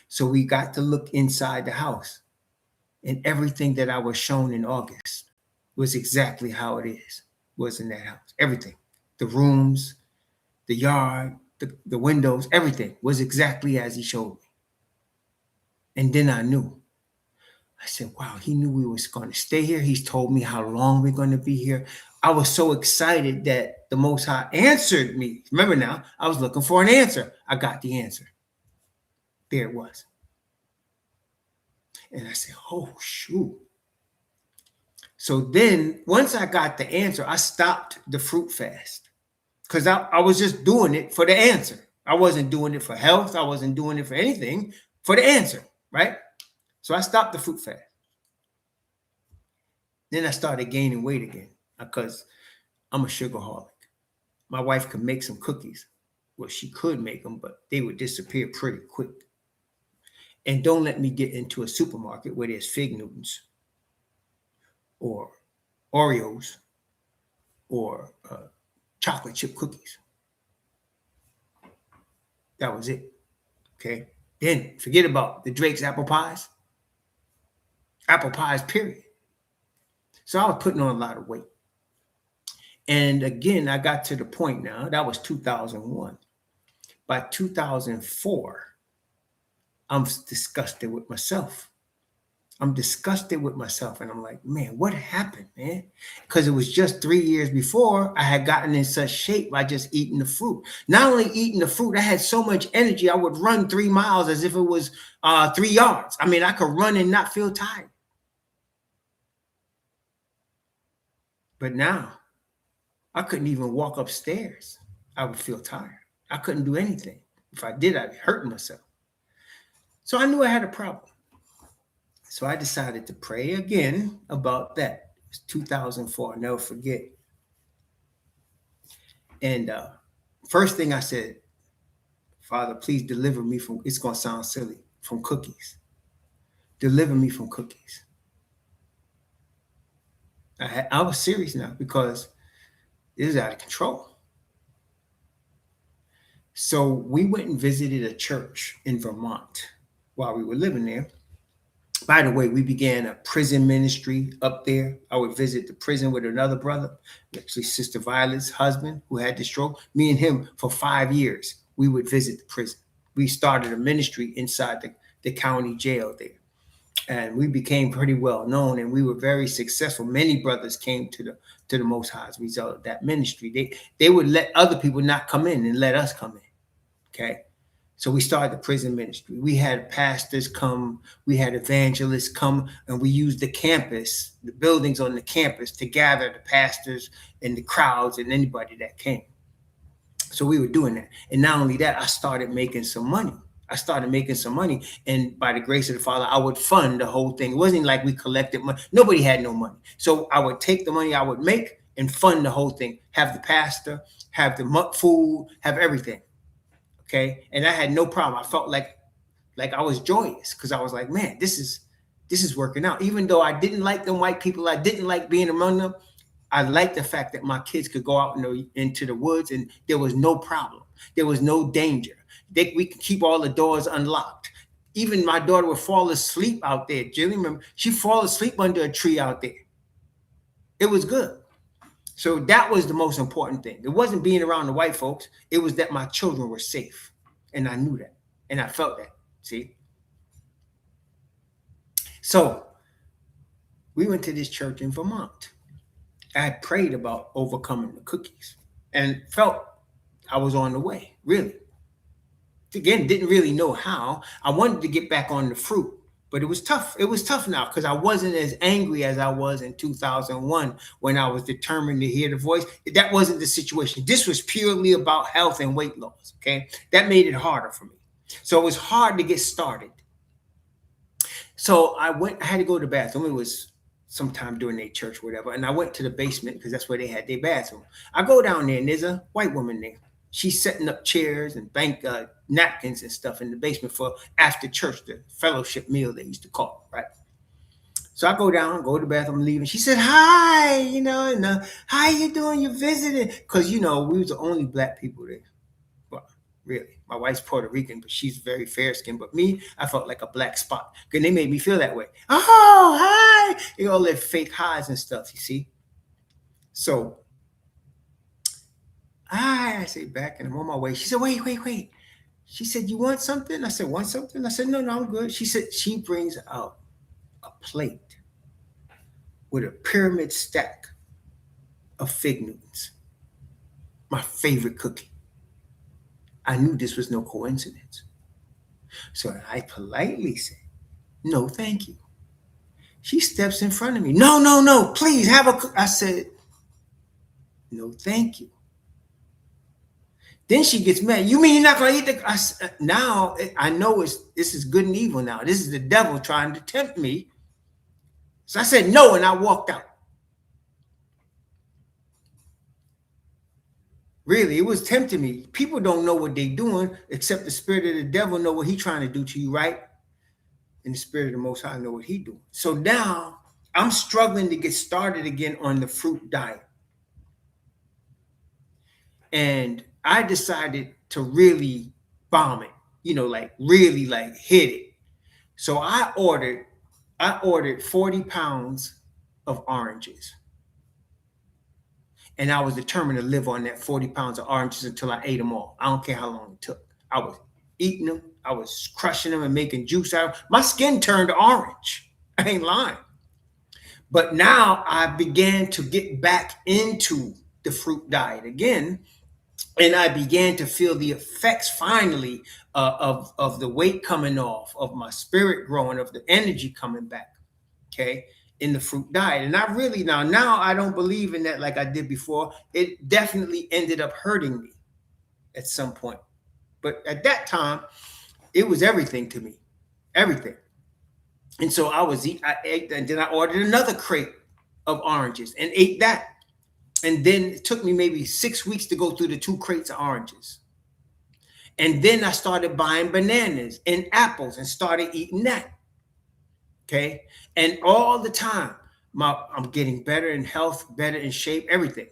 So we got to look inside the house. And everything that I was shown in August was exactly how it was in that house. Everything. The rooms, the yard, the windows, everything was exactly as he showed me. And then I knew. I said, wow, he knew we was going to stay here. He's told me how long we're going to be here. I was so excited that the Most High answered me. Remember now, I was looking for an answer. I got the answer. There it was. And I said, oh, shoot. So then once I got the answer, I stopped the fruit fast because I was just doing it for the answer. I wasn't doing it for health. I wasn't doing it for anything, for the answer, right? So I stopped the fruit fast. Then I started gaining weight again because I'm a sugarholic. My wife could make some cookies. Well, she could make them, but they would disappear pretty quick. And don't let me get into a supermarket where there's Fig Newtons or Oreos or chocolate chip cookies. That was it. Okay. Then forget about the Drake's apple pies. Apple pies, period. So I was putting on a lot of weight. And again, I got to the point now, that was 2001. By 2004, I'm disgusted with myself. I'm disgusted with myself. And I'm like, man, what happened, man? Because it was just 3 years before I had gotten in such shape by just eating the fruit. Not only eating the fruit, I had so much energy, I would run 3 miles as if it was 3 yards. I mean, I could run and not feel tired. But now I couldn't even walk upstairs. I would feel tired. I couldn't do anything. If I did, I'd hurt myself. So I knew I had a problem. So I decided to pray again about that. It was 2004. I'll never forget. And first thing I said, Father, please deliver me from, it's going to sound silly, from cookies. Deliver me from cookies. I was serious now because it was out of control. So we went and visited a church in Vermont while we were living there. By the way, we began a prison ministry up there. I would visit the prison with another brother, actually Sister Violet's husband, who had the stroke. Me and him for 5 years, we would visit the prison. We started a ministry inside the county jail there. And we became pretty well known, and we were very successful. Many brothers came to the Most High as a result of that ministry. They would let other people not come in and let us come in. Okay. So we started the prison ministry. We had pastors come, we had evangelists come, and we used the campus, the buildings on the campus, to gather the pastors and the crowds and anybody that came. So we were doing that. And not only that, I started making some money. And by the grace of the Father, I would fund the whole thing. It wasn't like we collected money. Nobody had no money. So I would take the money I would make and fund the whole thing. Have the pastor, have the food, have everything. Okay. And I had no problem. I felt like I was joyous because I was like, man, this is working out. Even though I didn't like them white people, I didn't like being among them. I liked the fact that my kids could go out into the woods and there was no problem. There was no danger. We could keep all the doors unlocked. Even my daughter would fall asleep out there. Do you remember? She'd fall asleep under a tree out there. It was good. So that was the most important thing. It wasn't being around the white folks. It was that my children were safe. And I knew that. And I felt that. See? So we went to this church in Vermont. I had prayed about overcoming the cookies and felt I was on the way, really. Again, didn't really know how. I wanted to get back on the fruit, but it was tough. It was tough now because I wasn't as angry as I was in 2001 when I was determined to hear the voice. That wasn't the situation. This was purely about health and weight loss, okay? That made it harder for me. So it was hard to get started. So I had to go to the bathroom. It was sometime during their church, whatever. And I went to the basement because that's where they had their bathroom. I go down there and there's a white woman there. She's setting up chairs and napkins and stuff in the basement for after church, the fellowship meal they used to call, right? So I go down, go to the bathroom, leaving. She said, hi, and how you doing? You visiting? Because, we was the only black people there. Well, really, my wife's Puerto Rican, but she's very fair skinned. But me, I felt like a black spot because they made me feel that way. Oh, hi. All their fake highs and stuff, you see? So I say back and I'm on my way. She said, wait. She said, you want something? I said, want something? I said, no, I'm good. She said, she brings out a plate with a pyramid stack of fig Newtons. My favorite cookie. I knew this was no coincidence. So I politely said, no, thank you. She steps in front of me. No, please have a I said, no, thank you. Then she gets mad. You mean you're not going to eat the... Now, I know this is good and evil now. This is the devil trying to tempt me. So I said no, and I walked out. Really, it was tempting me. People don't know what they're doing, except the spirit of the devil know what he's trying to do to you, right? And the spirit of the Most High know what he's doing. So now, I'm struggling to get started again on the fruit diet. And I decided to really bomb it, really hit it. So I ordered 40 pounds of oranges. And I was determined to live on that 40 pounds of oranges until I ate them all. I don't care how long it took. I was eating them. I was crushing them and making juice out of them. My skin turned orange. I ain't lying. But now I began to get back into the fruit diet again, and I began to feel the effects finally of the weight coming off, of my spirit growing, of the energy coming back. Okay, in the fruit diet, and I really now I don't believe in that like I did before. It definitely ended up hurting me at some point, but at that time, it was everything to me, everything. And so I ate, and then I ordered another crate of oranges and ate that. And then it took me maybe 6 weeks to go through the 2 crates of oranges. And then I started buying bananas and apples and started eating that. Okay. And all the time, I'm getting better in health, better in shape, everything.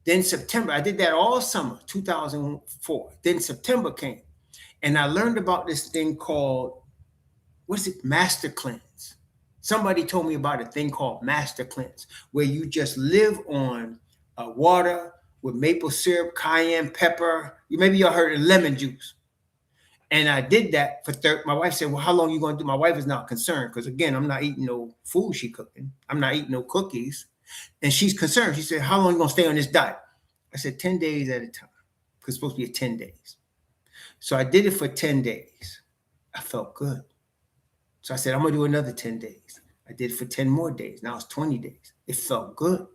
Then September, I did that all summer, 2004. Then September came, and I learned about this thing called, what is it? Master Cleanse. Somebody told me about a thing called Master Cleanse, where you just live on water with maple syrup, cayenne pepper. Maybe y'all heard of lemon juice. And I did that for my wife said, well, how long are you going to do? My wife is not concerned because, again, I'm not eating no food she cooking. I'm not eating no cookies. And she's concerned. She said, how long are you going to stay on this diet? I said, 10 days at a time, because it's supposed to be 10 days. So I did it for 10 days. I felt good. So I said, I'm going to do another 10 days. I did it for 10 more days. Now it's 20 days. It felt good.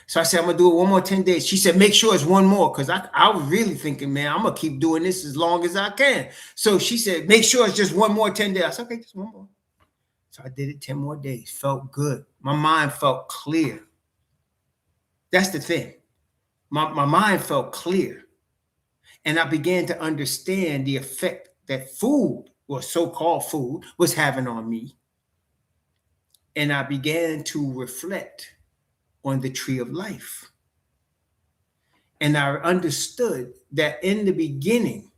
So I said, I'm going to do it one more 10 days. She said, make sure it's one more, because I was really thinking, man, I'm going to keep doing this as long as I can. So she said, make sure it's just one more 10 days. I said, okay, just one more. So I did it 10 more days. Felt good. My mind felt clear. That's the thing. My mind felt clear. And I began to understand the effect that food, or so-called food, was having on me. And I began to reflect on the tree of life. And I understood that in the beginning,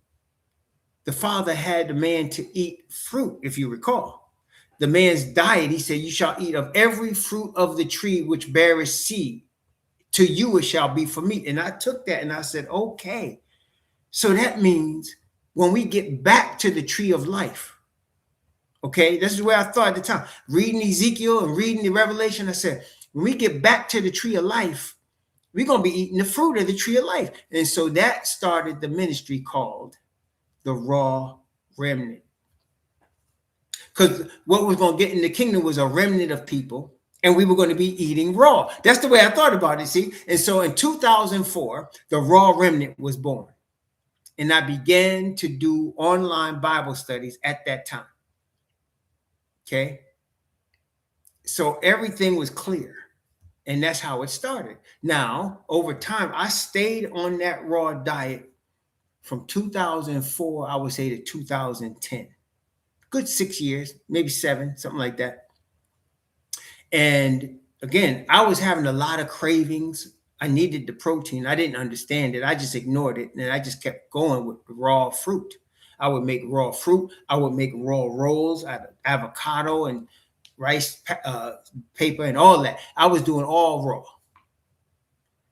the Father had the man to eat fruit, if you recall. The man's diet, he said, you shall eat of every fruit of the tree which beareth seed. To you it shall be for meat. And I took that and I said, okay. So that means when we get back to the tree of life, okay, this is where I thought at the time, reading Ezekiel and reading the Revelation, I said, when we get back to the tree of life, we're going to be eating the fruit of the tree of life. And so that started the ministry called the Raw Remnant. Because what we're going to get in the kingdom was a remnant of people, and we were going to be eating raw. That's the way I thought about it, see? And so in 2004, the Raw Remnant was born. And I began to do online Bible studies at that time. Okay? So everything was clear. And that's how it started. Now, over time, I stayed on that raw diet from 2004, I would say, to 2010. Good 6 years, maybe 7, something like that. And again, I was having a lot of cravings. I needed the protein. I didn't understand it. I just ignored it. And I just kept going with raw fruit. I would make raw fruit. I would make raw rolls out of avocado and rice paper and all that. I was doing all raw.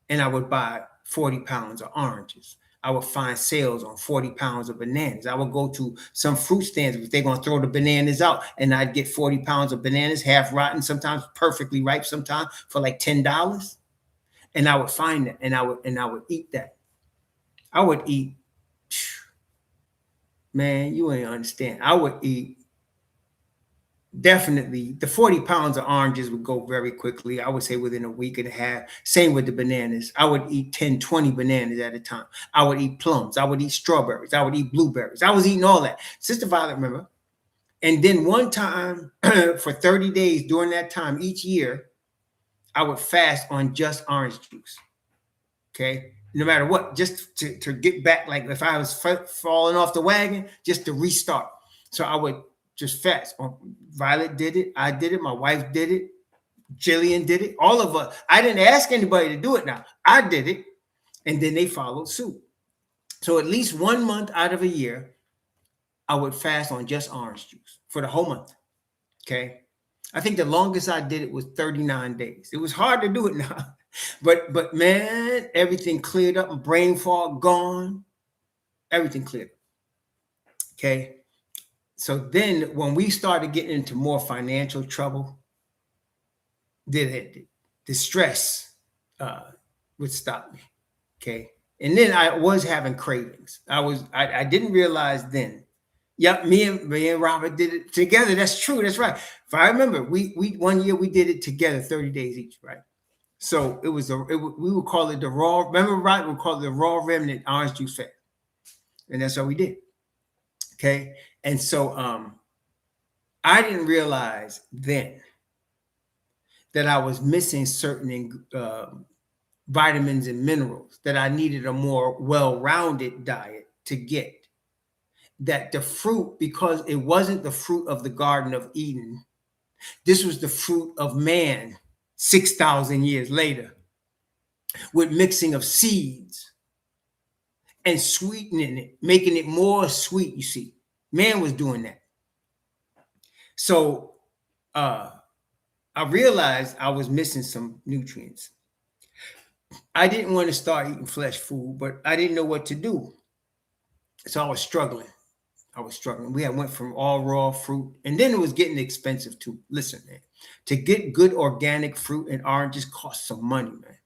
And I would buy 40 pounds of oranges. I would find sales on 40 pounds of bananas. I would go to some fruit stands if they're going to throw the bananas out, and I'd get 40 pounds of bananas, half rotten, sometimes perfectly ripe, sometimes for like $10. And I would find that, and I would eat that. I would eat, man, you ain't understand. I would eat definitely the 40 pounds of oranges would go very quickly. I would say within a week and a half. Same with the bananas. I would eat 10, 20 bananas at a time. I would eat plums. I would eat strawberries. I would eat blueberries. I was eating all that. Sister Violet, remember? And then one time for 30 days during that time, each year, I would fast on just orange juice. Okay? No matter what, just to get back, like if I was falling off the wagon, just to restart. So I would just fast. Violet did it. I did it. My wife did it. Jillian did it. All of us. I didn't ask anybody to do it now. I did it. And then they followed suit. So at least 1 month out of a year, I would fast on just orange juice for the whole month. Okay. I think the longest I did it was 39 days. It was hard to do it now. But man, everything cleared up. Brain fog gone. Everything cleared. Okay. So then when we started getting into more financial trouble, the stress would stop me. Okay. And then I was having cravings. I didn't realize then. Yep, me and Robert did it together. That's true. That's right. If I remember, we 1 year we did it together, 30 days each, right? So it was we would call it the raw. Remember, right? We call it the raw remnant orange juice fat, and that's what we did. Okay, and so I didn't realize then that I was missing certain vitamins and minerals that I needed a more well-rounded diet to get. That the fruit, because it wasn't the fruit of the Garden of Eden, this was the fruit of man 6,000 years later, with mixing of seeds and sweetening it, making it more sweet. You see, man was doing that. So I realized I was missing some nutrients. I didn't want to start eating flesh food, but I didn't know what to do. So I was struggling. We had went from all raw fruit, and then it was getting expensive too. Listen, man, to get good organic fruit and oranges costs some money, man.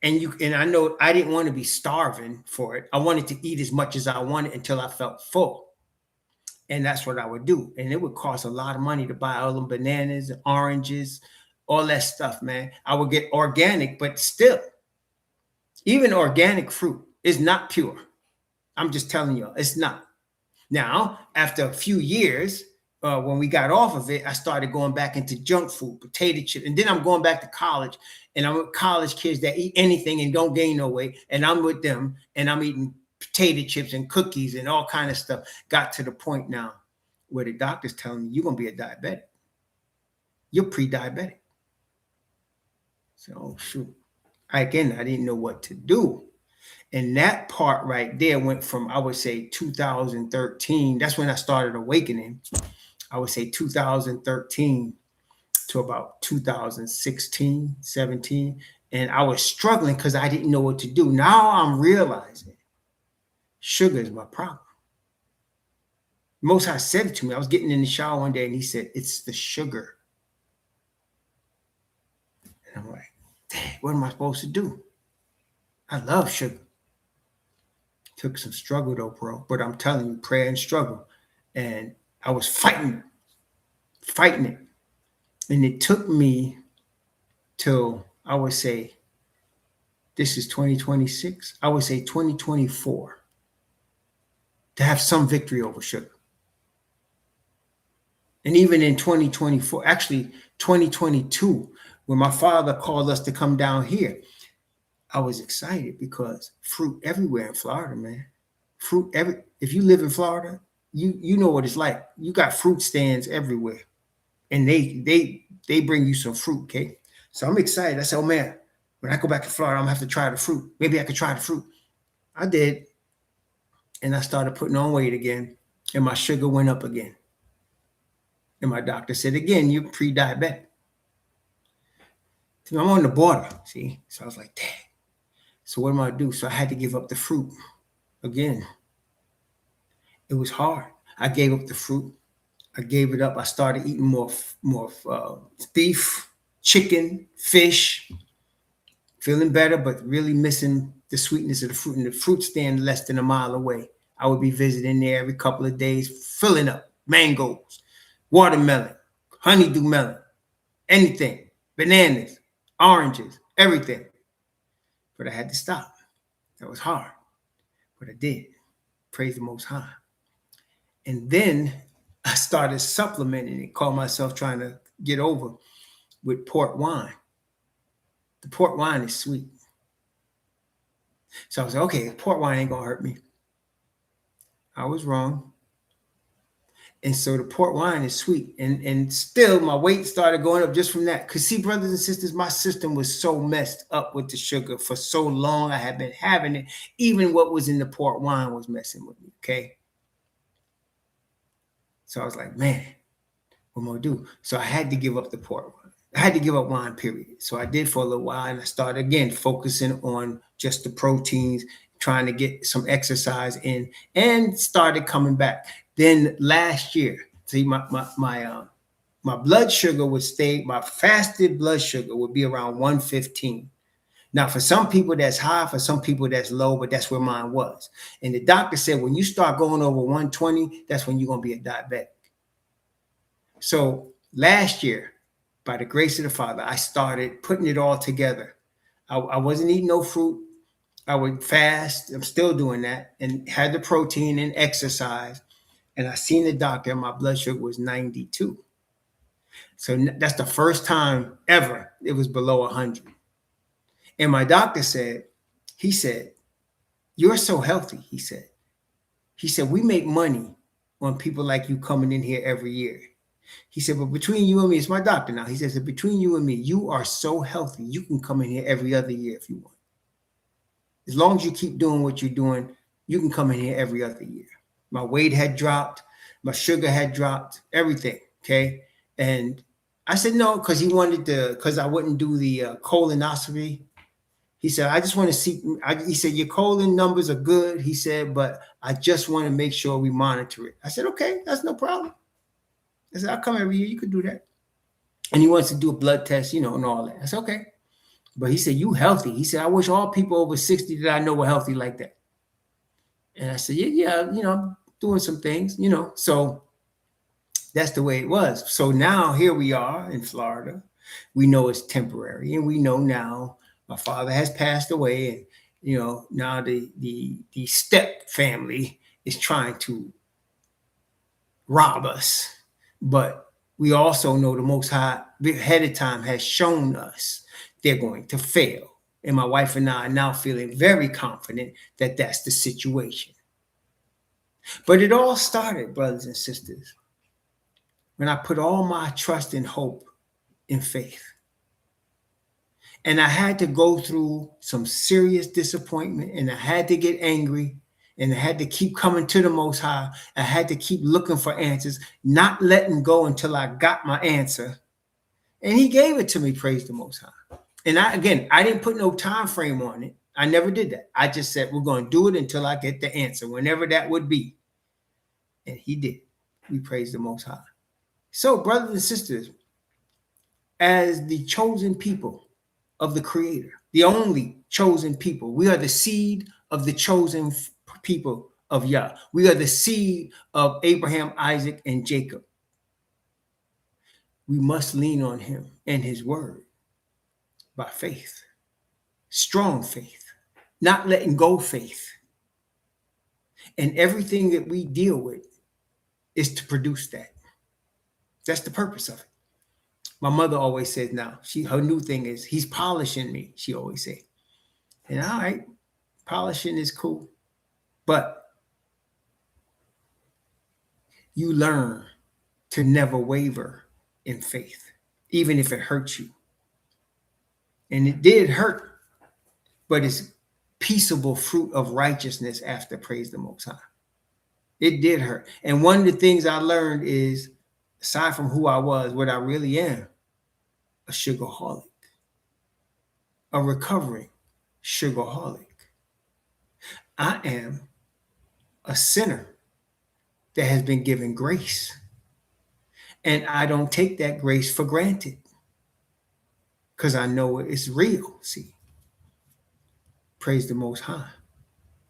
And I know I didn't want to be starving for it. I wanted to eat as much as I wanted until I felt full. And that's what I would do. And it would cost a lot of money to buy all them bananas, oranges, all that stuff, man. I would get organic, but still, even organic fruit is not pure. I'm just telling you, it's not. Now, after a few years, when we got off of it, I started going back into junk food, potato chips. And then I'm going back to college, and I'm with college kids that eat anything and don't gain no weight. And I'm with them, and I'm eating potato chips and cookies and all kind of stuff. Got to the point now where the doctor's telling me, you're going to be a diabetic. You're pre-diabetic. So, shoot. Again, I didn't know what to do. And that part right there went from, I would say, 2013. That's when I started awakening. I would say 2013 to about 2016, 17. And I was struggling because I didn't know what to do. Now I'm realizing sugar is my problem. Most High said it to me. I was getting in the shower one day and he said, it's the sugar. And I'm like, dang, what am I supposed to do? I love sugar. Took some struggle though, bro. But I'm telling you, prayer and struggle. And I was fighting it. And it took me till, I would say, this is 2026. I would say 2024 to have some victory over sugar. And even in 2024, actually 2022, when my father called us to come down here, I was excited because fruit everywhere in Florida, man. If you live in Florida, you know what it's like. You got fruit stands everywhere, and they bring you some fruit, okay? So I'm excited. I said, oh man, when I go back to Florida, I'm gonna have to try the fruit. Maybe I could try the fruit. I did, and I started putting on weight again, and my sugar went up again. And my doctor said, again, you're pre-diabetic. So I'm on the border, see? So I was like, dang. So what am I gonna do? So I had to give up the fruit again. It was hard. I gave up the fruit. I gave it up. I started eating more beef, chicken, fish, feeling better, but really missing the sweetness of the fruit. And the fruit stand less than a mile away. I would be visiting there every couple of days, filling up mangoes, watermelon, honeydew melon, anything, bananas, oranges, everything. But I had to stop. That was hard, but I did. Praise the Most High. And then I started supplementing it, called myself trying to get over with port wine. The port wine is sweet. So I was like, okay, port wine ain't gonna hurt me. I was wrong. And so the port wine is sweet. And still my weight started going up just from that. Because see, brothers and sisters, my system was so messed up with the sugar for so long. I had been having it. Even what was in the port wine was messing with me, okay? So I was like, man, what am I gonna do? So I had to give up the port wine. I had to give up wine, period. So I did for a little while, and I started again focusing on just the proteins, trying to get some exercise in, and started coming back. Then last year, see, my blood sugar would stay, my fasted blood sugar would be around 115. Now, for some people that's high, for some people that's low, but that's where mine was. And the doctor said, when you start going over 120, that's when you're going to be a diabetic. So last year, by the grace of the Father, I started putting it all together. I wasn't eating no fruit. I would fast. I'm still doing that, and had the protein and exercise. And I seen the doctor, and my blood sugar was 92. So that's the first time ever it was below 100. And my doctor said, he said, you're so healthy. He said, we make money on people like you coming in here every year. He said, but between you and me, it's my doctor now. He says, between you and me, you are so healthy. You can come in here every other year if you want. As long as you keep doing what you're doing, you can come in here every other year. My weight had dropped. My sugar had dropped, everything. Okay. And I said, no, because he wanted to, because I wouldn't do the colonoscopy. He said, I just want to see, he said, your colon numbers are good. He said, but I just want to make sure we monitor it. I said, okay, that's no problem. I said, I'll come every year. You could do that. And he wants to do a blood test, and all that. I said, okay. But he said, you healthy. He said, I wish all people over 60 that I know were healthy like that. And I said, yeah, I'm doing some things, So that's the way it was. So now here we are in Florida. We know it's temporary. And we know now my father has passed away. And, now the step family is trying to rob us. But we also know the Most High ahead of time has shown us they're going to fail. And my wife and I are now feeling very confident that that's the situation. But it all started, brothers and sisters, when I put all my trust and hope in faith. And I had to go through some serious disappointment, and I had to get angry, and I had to keep coming to the Most High. I had to keep looking for answers, not letting go until I got my answer. And he gave it to me, praise the Most High. And I didn't put no time frame on it. I never did that. I just said, we're going to do it until I get the answer, whenever that would be. And he did. We praise the Most High. So, brothers and sisters, as the chosen people of the Creator, the only chosen people, we are the seed of the chosen people of Yah. We are the seed of Abraham, Isaac, and Jacob. We must lean on him and his word by faith, strong faith, not letting go faith. And everything that we deal with is to produce that. That's the purpose of it. My mother always says now, her new thing is, he's polishing me, she always say. And all right, polishing is cool. But you learn to never waver in faith, even if it hurts you. And it did hurt, but it's peaceable fruit of righteousness after, praise the Most High. It did hurt. And one of the things I learned is, aside from who I was, what I really am, a sugarholic, a recovering sugarholic. I am a sinner that has been given grace. And I don't take that grace for granted, because I know it's real, see. Praise the Most High.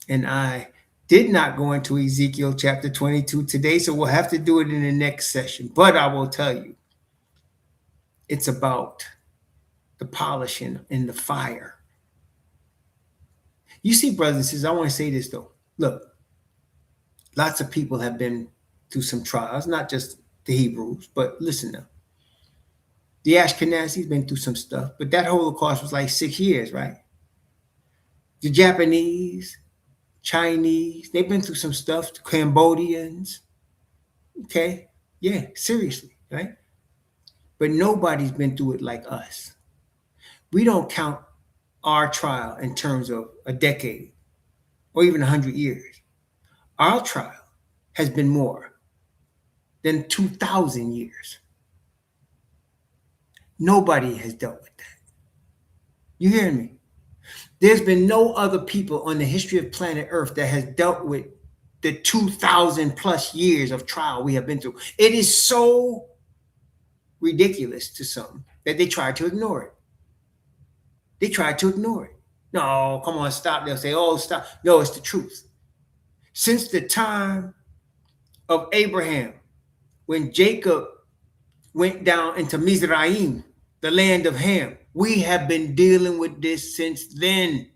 And I did not go into Ezekiel chapter 22 today, so we'll have to do it in the next session. But I will tell you, it's about the polishing and the fire. You see, brothers and sisters, I want to say this though. Look, lots of people have been through some trials, not just the Hebrews, but listen now. The Ashkenazis been through some stuff, but that Holocaust was like 6 years, right? The Japanese, Chinese, they've been through some stuff. The Cambodians, okay? Yeah, seriously, right? But nobody's been through it like us. We don't count our trial in terms of a decade or even 100 years. Our trial has been more than 2,000 years. Nobody has dealt with that. You hearing me? There's been no other people on the history of planet Earth that has dealt with the 2,000 plus years of trial we have been through. It is so ridiculous to some that they try to ignore it. They try to ignore it. No, come on, stop. They'll say, oh, stop. No, it's the truth. Since the time of Abraham, when Jacob went down into Mizraim, the land of Ham, we have been dealing with this since then.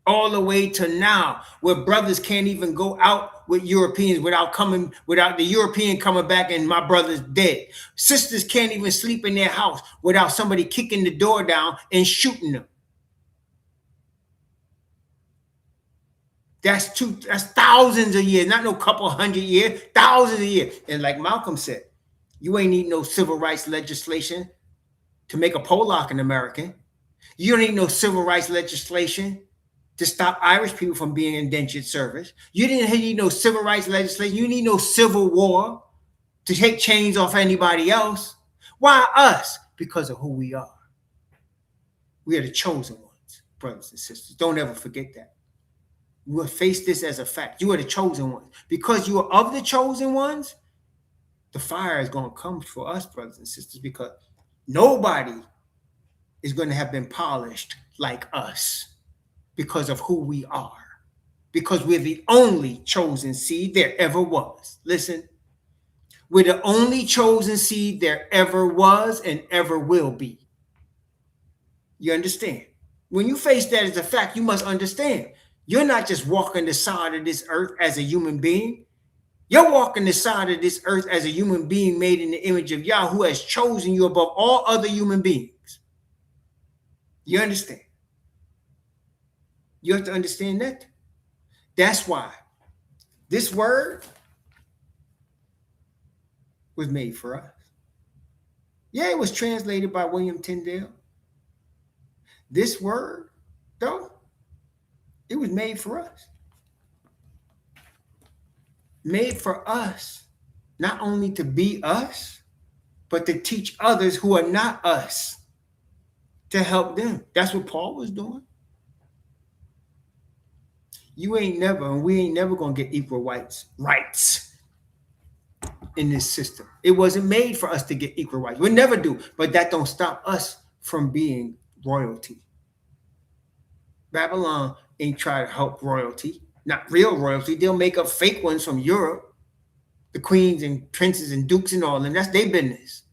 All the way to now, where brothers can't even go out with Europeans without the European coming back and my brother's dead. Sisters can't even sleep in their house without somebody kicking the door down and shooting them. That's thousands of years, not no couple hundred years, thousands of years. And like Malcolm said, you ain't need no civil rights legislation to make a Pollock an American. You don't need no civil rights legislation to stop Irish people from being indentured service. You didn't need no civil rights legislation. You need no civil war to take chains off anybody else. Why us? Because of who we are. We are the chosen ones, brothers and sisters. Don't ever forget that. You will face this as a fact. You are the chosen ones. Because you are of the chosen ones, the fire is going to come for us, brothers and sisters, because nobody is going to have been polished like us because of who we are. Because we're the only chosen seed there ever was. Listen, we're the only chosen seed there ever was and ever will be. You understand? When you face that as a fact, you must understand. You're not just walking the side of this earth as a human being. You're walking the side of this earth as a human being made in the image of Yah, who has chosen you above all other human beings. You understand? You have to understand that. That's why this word was made for us. Yeah, it was translated by William Tyndale. This word, though, it was made for us. Made for us, not only to be us, but to teach others who are not us, to help them. That's what Paul was doing. You ain't never, and we ain't never going to get equal rights in this system. It wasn't made for us to get equal rights. We'll never do, but that don't stop us from being royalty. Babylon ain't try to help royalty, not real royalty. They'll make up fake ones from Europe, the queens and princes and dukes and all, and that's their business.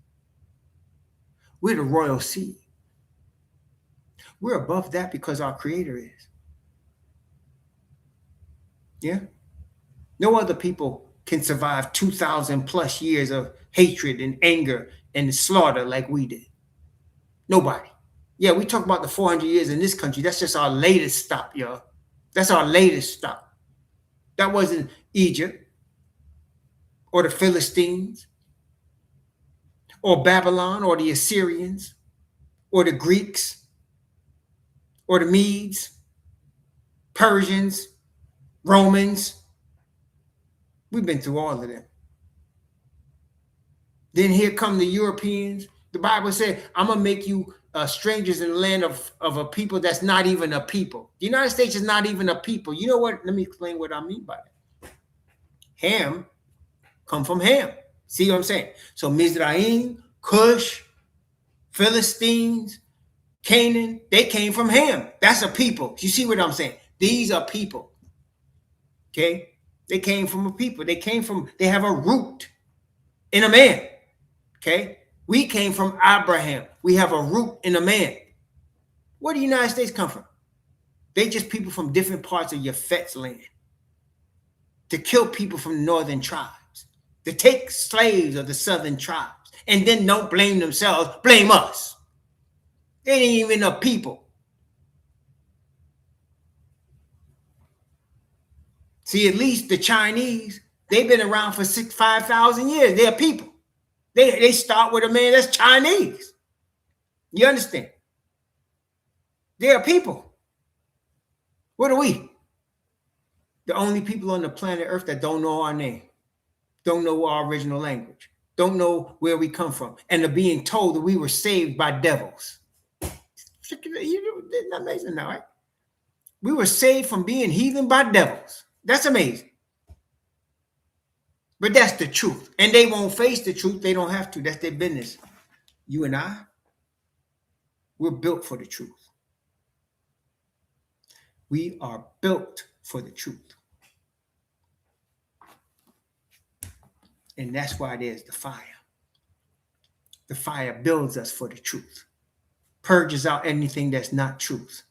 We're the royal seed. We're above that because our Creator is. Yeah. No other people can survive 2,000 plus years of hatred and anger and slaughter like we did. Nobody. Yeah, we talk about the 400 years in this country. That's just our latest stop, y'all. That's our latest stop. That wasn't Egypt or the Philistines or Babylon or the Assyrians or the Greeks or the Medes, Persians, Romans. We've been through all of them. Then here come the Europeans. The Bible said, I'm going to make you strangers in the land of a people that's not even a people. The United States is not even a people. You know what? Let me explain what I mean by that. Ham come from Ham. See what I'm saying? So Mizraim, Cush, Philistines, Canaan, they came from Ham. That's a people. You see what I'm saying? These are people. Okay? They came from a people. They have a root in a man. Okay? We came from Abraham. We have a root in a man. Where do the United States come from? They just people from different parts of Yafet's land. To kill people from northern tribes. To take slaves of the southern tribes. And then don't blame themselves, blame us. They ain't even a people. See, at least the Chinese, they've been around for 5,000 years. They're people. They start with a man that's Chinese. You understand? They're people. What are we? The only people on the planet Earth that don't know our name, don't know our original language, don't know where we come from, and are being told that we were saved by devils. Isn't that amazing now, right? We were saved from being heathen by devils. That's amazing. But that's the truth. And they won't face the truth. They don't have to. That's their business. You and I, we're built for the truth. We are built for the truth. And that's why there's the fire. The fire builds us for the truth. Purges out anything that's not truth.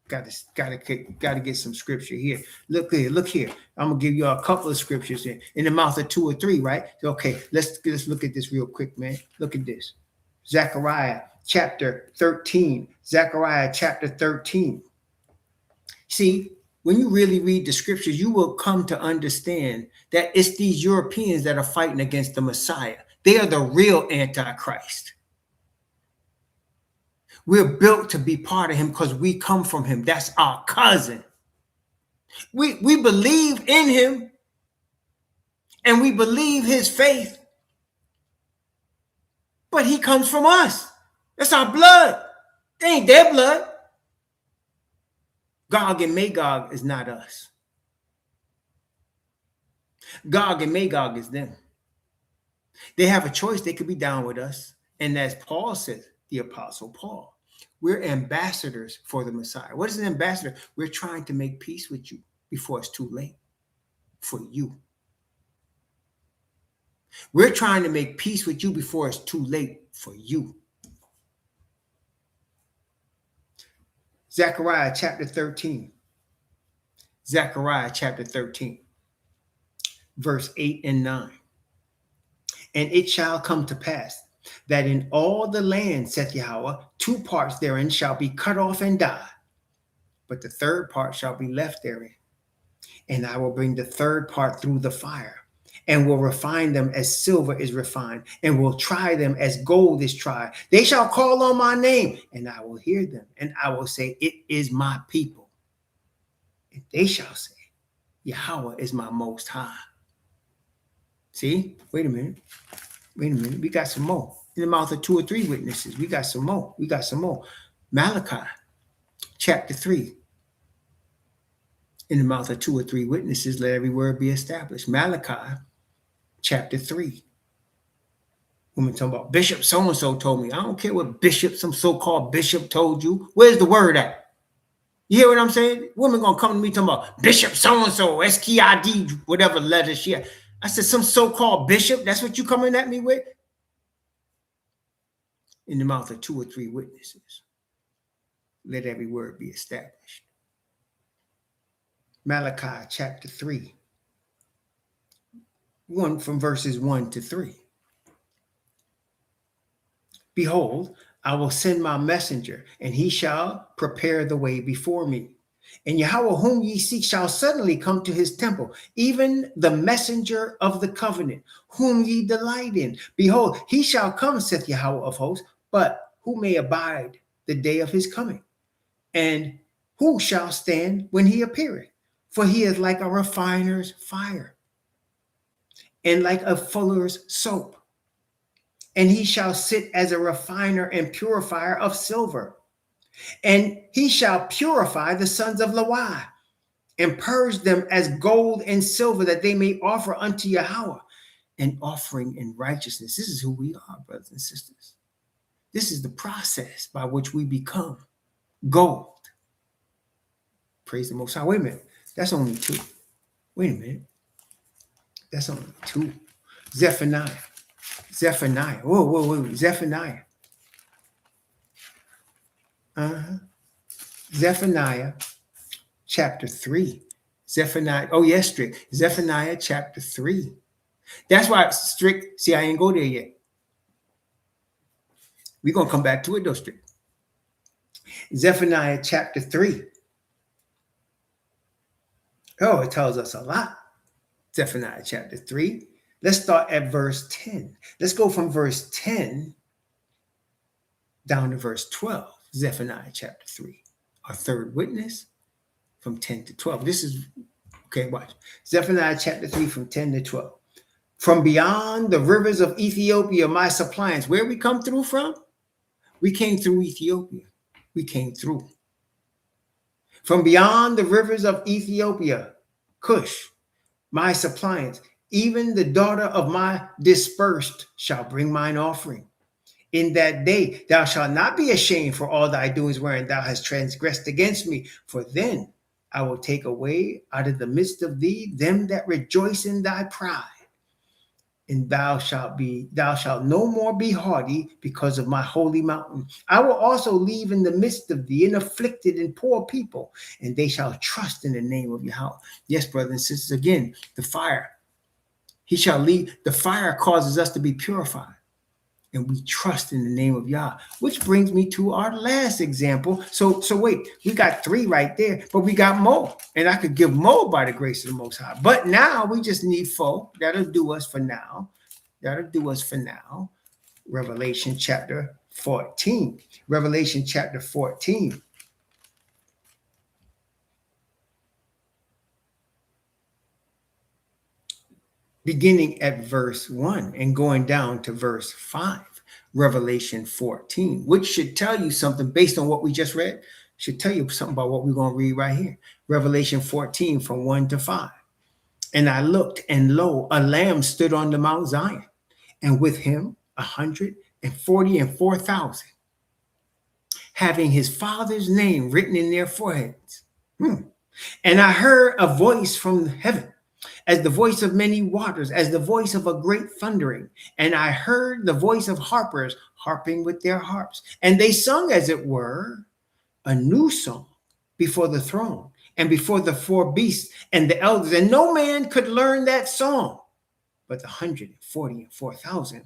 Got to get some scripture here. Look here. I'm gonna give you a couple of scriptures in the mouth of 2 or 3, right? Okay, let's look at this real quick, man. Look at this. Zechariah chapter 13. Zechariah chapter 13. See, when you really read the scriptures, you will come to understand that it's these Europeans that are fighting against the Messiah. They are the real Antichrist. We're built to be part of him because we come from him. That's our cousin. We believe in him and we believe his faith. But he comes from us. That's our blood. They ain't their blood. Gog and Magog is not us. Gog and Magog is them. They have a choice. They could be down with us. And as Paul says, the Apostle Paul, we're ambassadors for the Messiah. What is an ambassador? We're trying to make peace with you before it's too late for you. We're trying to make peace with you before it's too late for you. Zechariah chapter 13. Zechariah chapter 13, verse 8 and 9. And it shall come to pass that in all the land, saith Yahweh, 2 parts therein shall be cut off and die, but the third part shall be left therein. And I will bring the third part through the fire, and will refine them as silver is refined, and will try them as gold is tried. They shall call on my name, and I will hear them, and I will say, it is my people. And they shall say, Yahweh is my most high. See, wait a minute. We got some more. In the mouth of 2 or 3 witnesses, we got some more. Malachi chapter 3. In the mouth of 2 or 3 witnesses, let every word be established. Malachi chapter 3. Women talking about Bishop so-and-so told me. I don't care what bishop, some so-called bishop told you. Where's the word at? You hear what I'm saying? Women gonna come to me talking about Bishop so-and-so, SKID, whatever letter she had. I said, some so-called bishop, that's what you coming at me with? In the mouth of 2 or 3 witnesses, let every word be established. Malachi chapter 3, 1 from verses 1 to 3. Behold, I will send my messenger, and he shall prepare the way before me. And Yahweh whom ye seek shall suddenly come to his temple, even the messenger of the covenant, whom ye delight in. Behold, he shall come, saith Yahweh of hosts, but who may abide the day of his coming? And who shall stand when he appeareth? For he is like a refiner's fire, and like a fuller's soap. And he shall sit as a refiner and purifier of silver. And he shall purify the sons of Lewi, and purge them as gold and silver, that they may offer unto Yahweh an offering in righteousness. This is who we are, brothers and sisters. This is the process by which we become gold. Praise the Most High. Wait a minute. That's only 2. Wait a minute. That's only 2. Zephaniah. Whoa. Zephaniah. Zephaniah chapter 3. Zephaniah. Oh, yes, strict. Zephaniah chapter 3. That's why strict. See, I ain't go there yet. We're going to come back to it, though, strict. Zephaniah chapter 3. Oh, it tells us a lot. Zephaniah chapter 3. Let's start at verse 10. Let's go from verse 10 down to verse 12. Zephaniah chapter 3. Our third witness from 10 to 12. This is, okay, watch. Zephaniah chapter 3 from 10 to 12. From beyond the rivers of Ethiopia, my suppliants. Where we come through from? We came through Ethiopia. We came through. From beyond the rivers of Ethiopia, Cush, my suppliants, even the daughter of my dispersed shall bring mine offering. In that day thou shalt not be ashamed for all thy doings wherein thou hast transgressed against me. For then I will take away out of the midst of thee them that rejoice in thy pride. And thou shalt no more be haughty because of my holy mountain. I will also leave in the midst of thee an afflicted and poor people, and they shall trust in the name of Yahweh. Yes, brothers and sisters, again, the fire. He shall leave. The fire causes us to be purified, and we trust in the name of Yah, which brings me to our last example. So wait, we got 3 right there, but we got more, and I could give more by the grace of the Most High. But now we just need 4. That'll do us for now. Revelation chapter 14. Revelation chapter 14. Beginning at verse 1 and going down to verse 5. Revelation 14, which should tell you something based on what we just read, should tell you something about what we're going to read right here. Revelation 14 from 1 to 5. And I looked, and lo, a lamb stood on the Mount Zion, and with him 144,000, having his father's name written in their foreheads. And I heard a voice from heaven, as the voice of many waters, as the voice of a great thundering. And I heard the voice of harpers harping with their harps. And they sung, as it were, a new song before the throne and before the 4 beasts and the elders. And no man could learn that song but the 144,000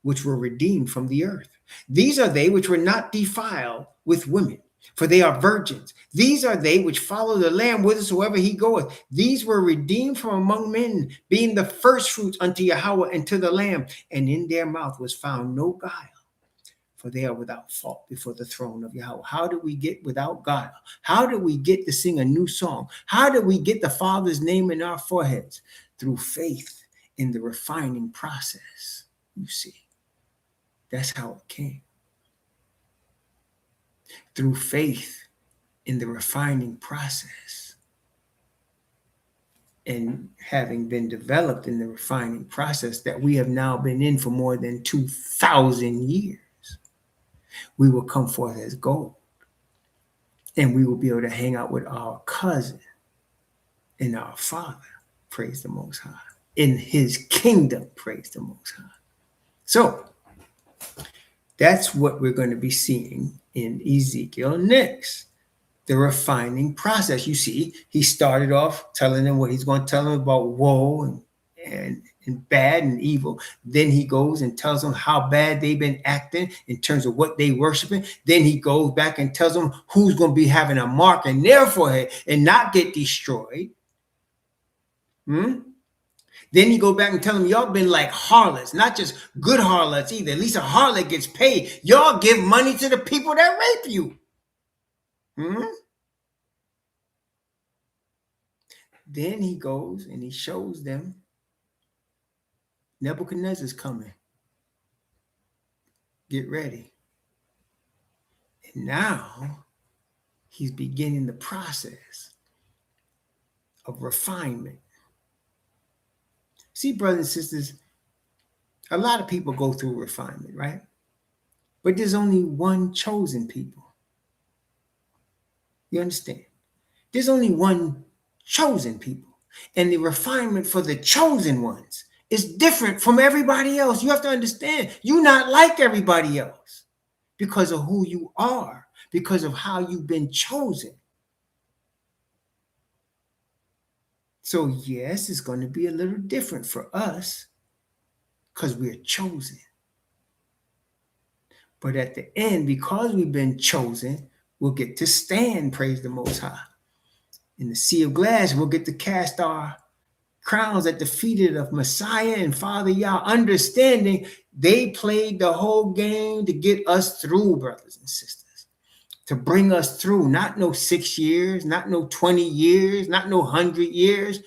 which were redeemed from the earth. These are they which were not defiled with women, for they are virgins. These are they which follow the Lamb whithersoever he goeth. These were redeemed from among men, being the firstfruits unto Yahweh and to the Lamb. And in their mouth was found no guile, for they are without fault before the throne of Yahweh. How do we get without guile? How do we get to sing a new song? How do we get the Father's name in our foreheads? Through faith in the refining process. You see, that's how it came. Through faith in the refining process. And having been developed in the refining process that we have now been in for more than 2,000 years, we will come forth as gold. And we will be able to hang out with our cousin and our Father, praise the Most High, in his kingdom, praise the Most High. So that's what we're going to be seeing in Ezekiel next. The refining process. You see, he started off telling them what he's going to tell them about woe and bad and evil. Then he goes and tells them how bad they've been acting in terms of what they worshiping. Then he goes back and tells them who's going to be having a mark in their forehead and not get destroyed. Then he go back and tell them, y'all been like harlots, not just good harlots either. At least a harlot gets paid. Y'all give money to the people that rape you. Then he goes and he shows them Nebuchadnezzar's coming. Get ready. And now he's beginning the process of refinement. See, brothers and sisters, a lot of people go through refinement, right? But there's only one chosen people. You understand? There's only one chosen people. And the refinement for the chosen ones is different from everybody else. You have to understand, you're not like everybody else because of who you are, because of how you've been chosen. So yes, it's going to be a little different for us because we're chosen. But at the end, because we've been chosen, we'll get to stand, praise the Most High. In the sea of glass, we'll get to cast our crowns at the feet of Messiah and Father Yah, understanding they played the whole game to get us through, brothers and sisters, to bring us through. Not no 6 years, not no 20 years, not no 100 years,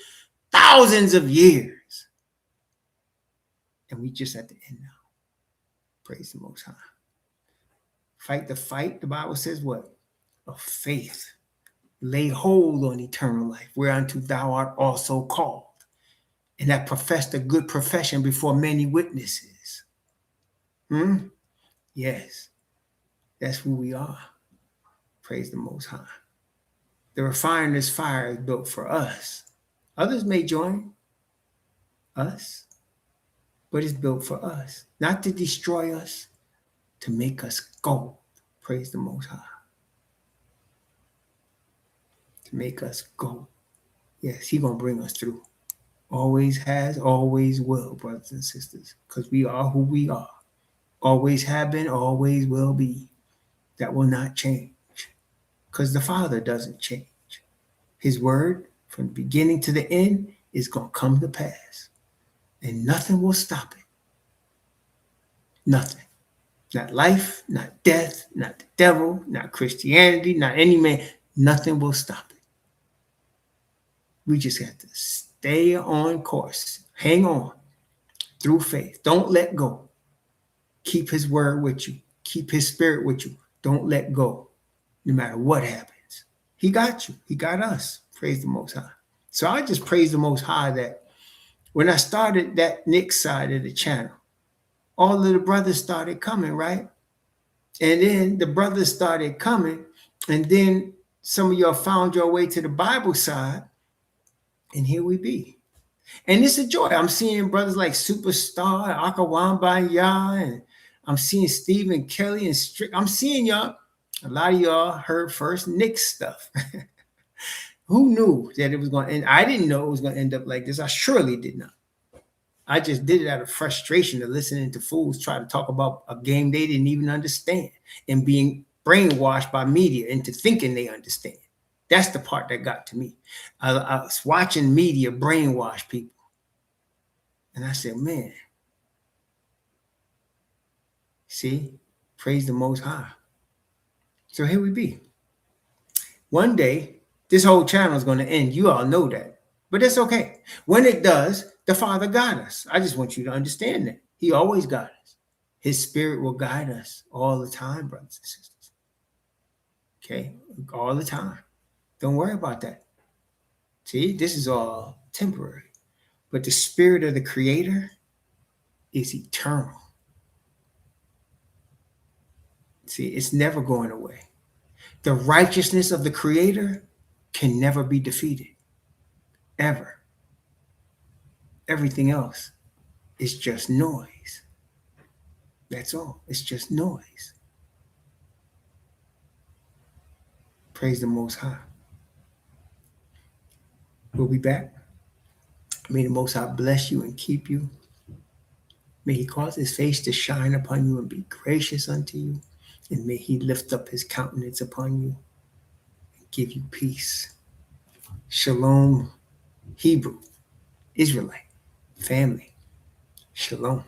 thousands of years. And we just at the end now. Praise the Most High. Fight the fight, the Bible says what? Of faith. Lay hold on eternal life, whereunto thou art also called. and that professed a good profession before many witnesses. Yes, that's who we are. Praise the Most High. The refiner's fire is built for us. Others may join us, but it's built for us, not to destroy us, to make us gold. Praise the Most High. To make us gold. Yes, He's going to bring us through. Always has, always will, brothers and sisters, because we are who we are. Always have been, always will be. That will not change, because the Father doesn't change. His word, from the beginning to the end, is going to come to pass. And nothing will stop it. Nothing. Not life, not death, not the devil, not Christianity, not any man. Nothing will stop it. We just have to stay on course. Hang on through faith. Don't let go. Keep his word with you. Keep his spirit with you. Don't let go, no matter what happens. He got you. He got us. Praise the Most High. So I just praise the Most High that when I started that Nick side of the channel, all of the brothers started coming, right? And then the brothers started coming, and then some of y'all found your way to the Bible side, and here we be. And it's a joy. I'm seeing brothers like Superstar, Akawamba, and I'm seeing Stephen Kelly and Strick. I'm seeing y'all. A lot of y'all heard first Nick's stuff. Who knew that it was going to end? I didn't know it was going to end up like this. I surely did not. I just did it out of frustration of listening to fools try to talk about a game they didn't even understand and being brainwashed by media into thinking they understand. That's the part that got to me. I was watching media brainwash people. And I said, man, see, praise the Most High. So here we be. One day, this whole channel is going to end. You all know that. But it's okay. When it does, the Father got us. I just want you to understand that. He always got us. His spirit will guide us all the time, brothers and sisters. Okay? All the time. Don't worry about that. See, this is all temporary. But the spirit of the Creator is eternal. See, it's never going away. The righteousness of the Creator can never be defeated. Ever. Everything else is just noise. That's all. It's just noise. Praise the Most High. We'll be back. May the Most High bless you and keep you. May He cause His face to shine upon you and be gracious unto you. And may He lift up His countenance upon you and give you peace. Shalom, Hebrew, Israelite, family. Shalom.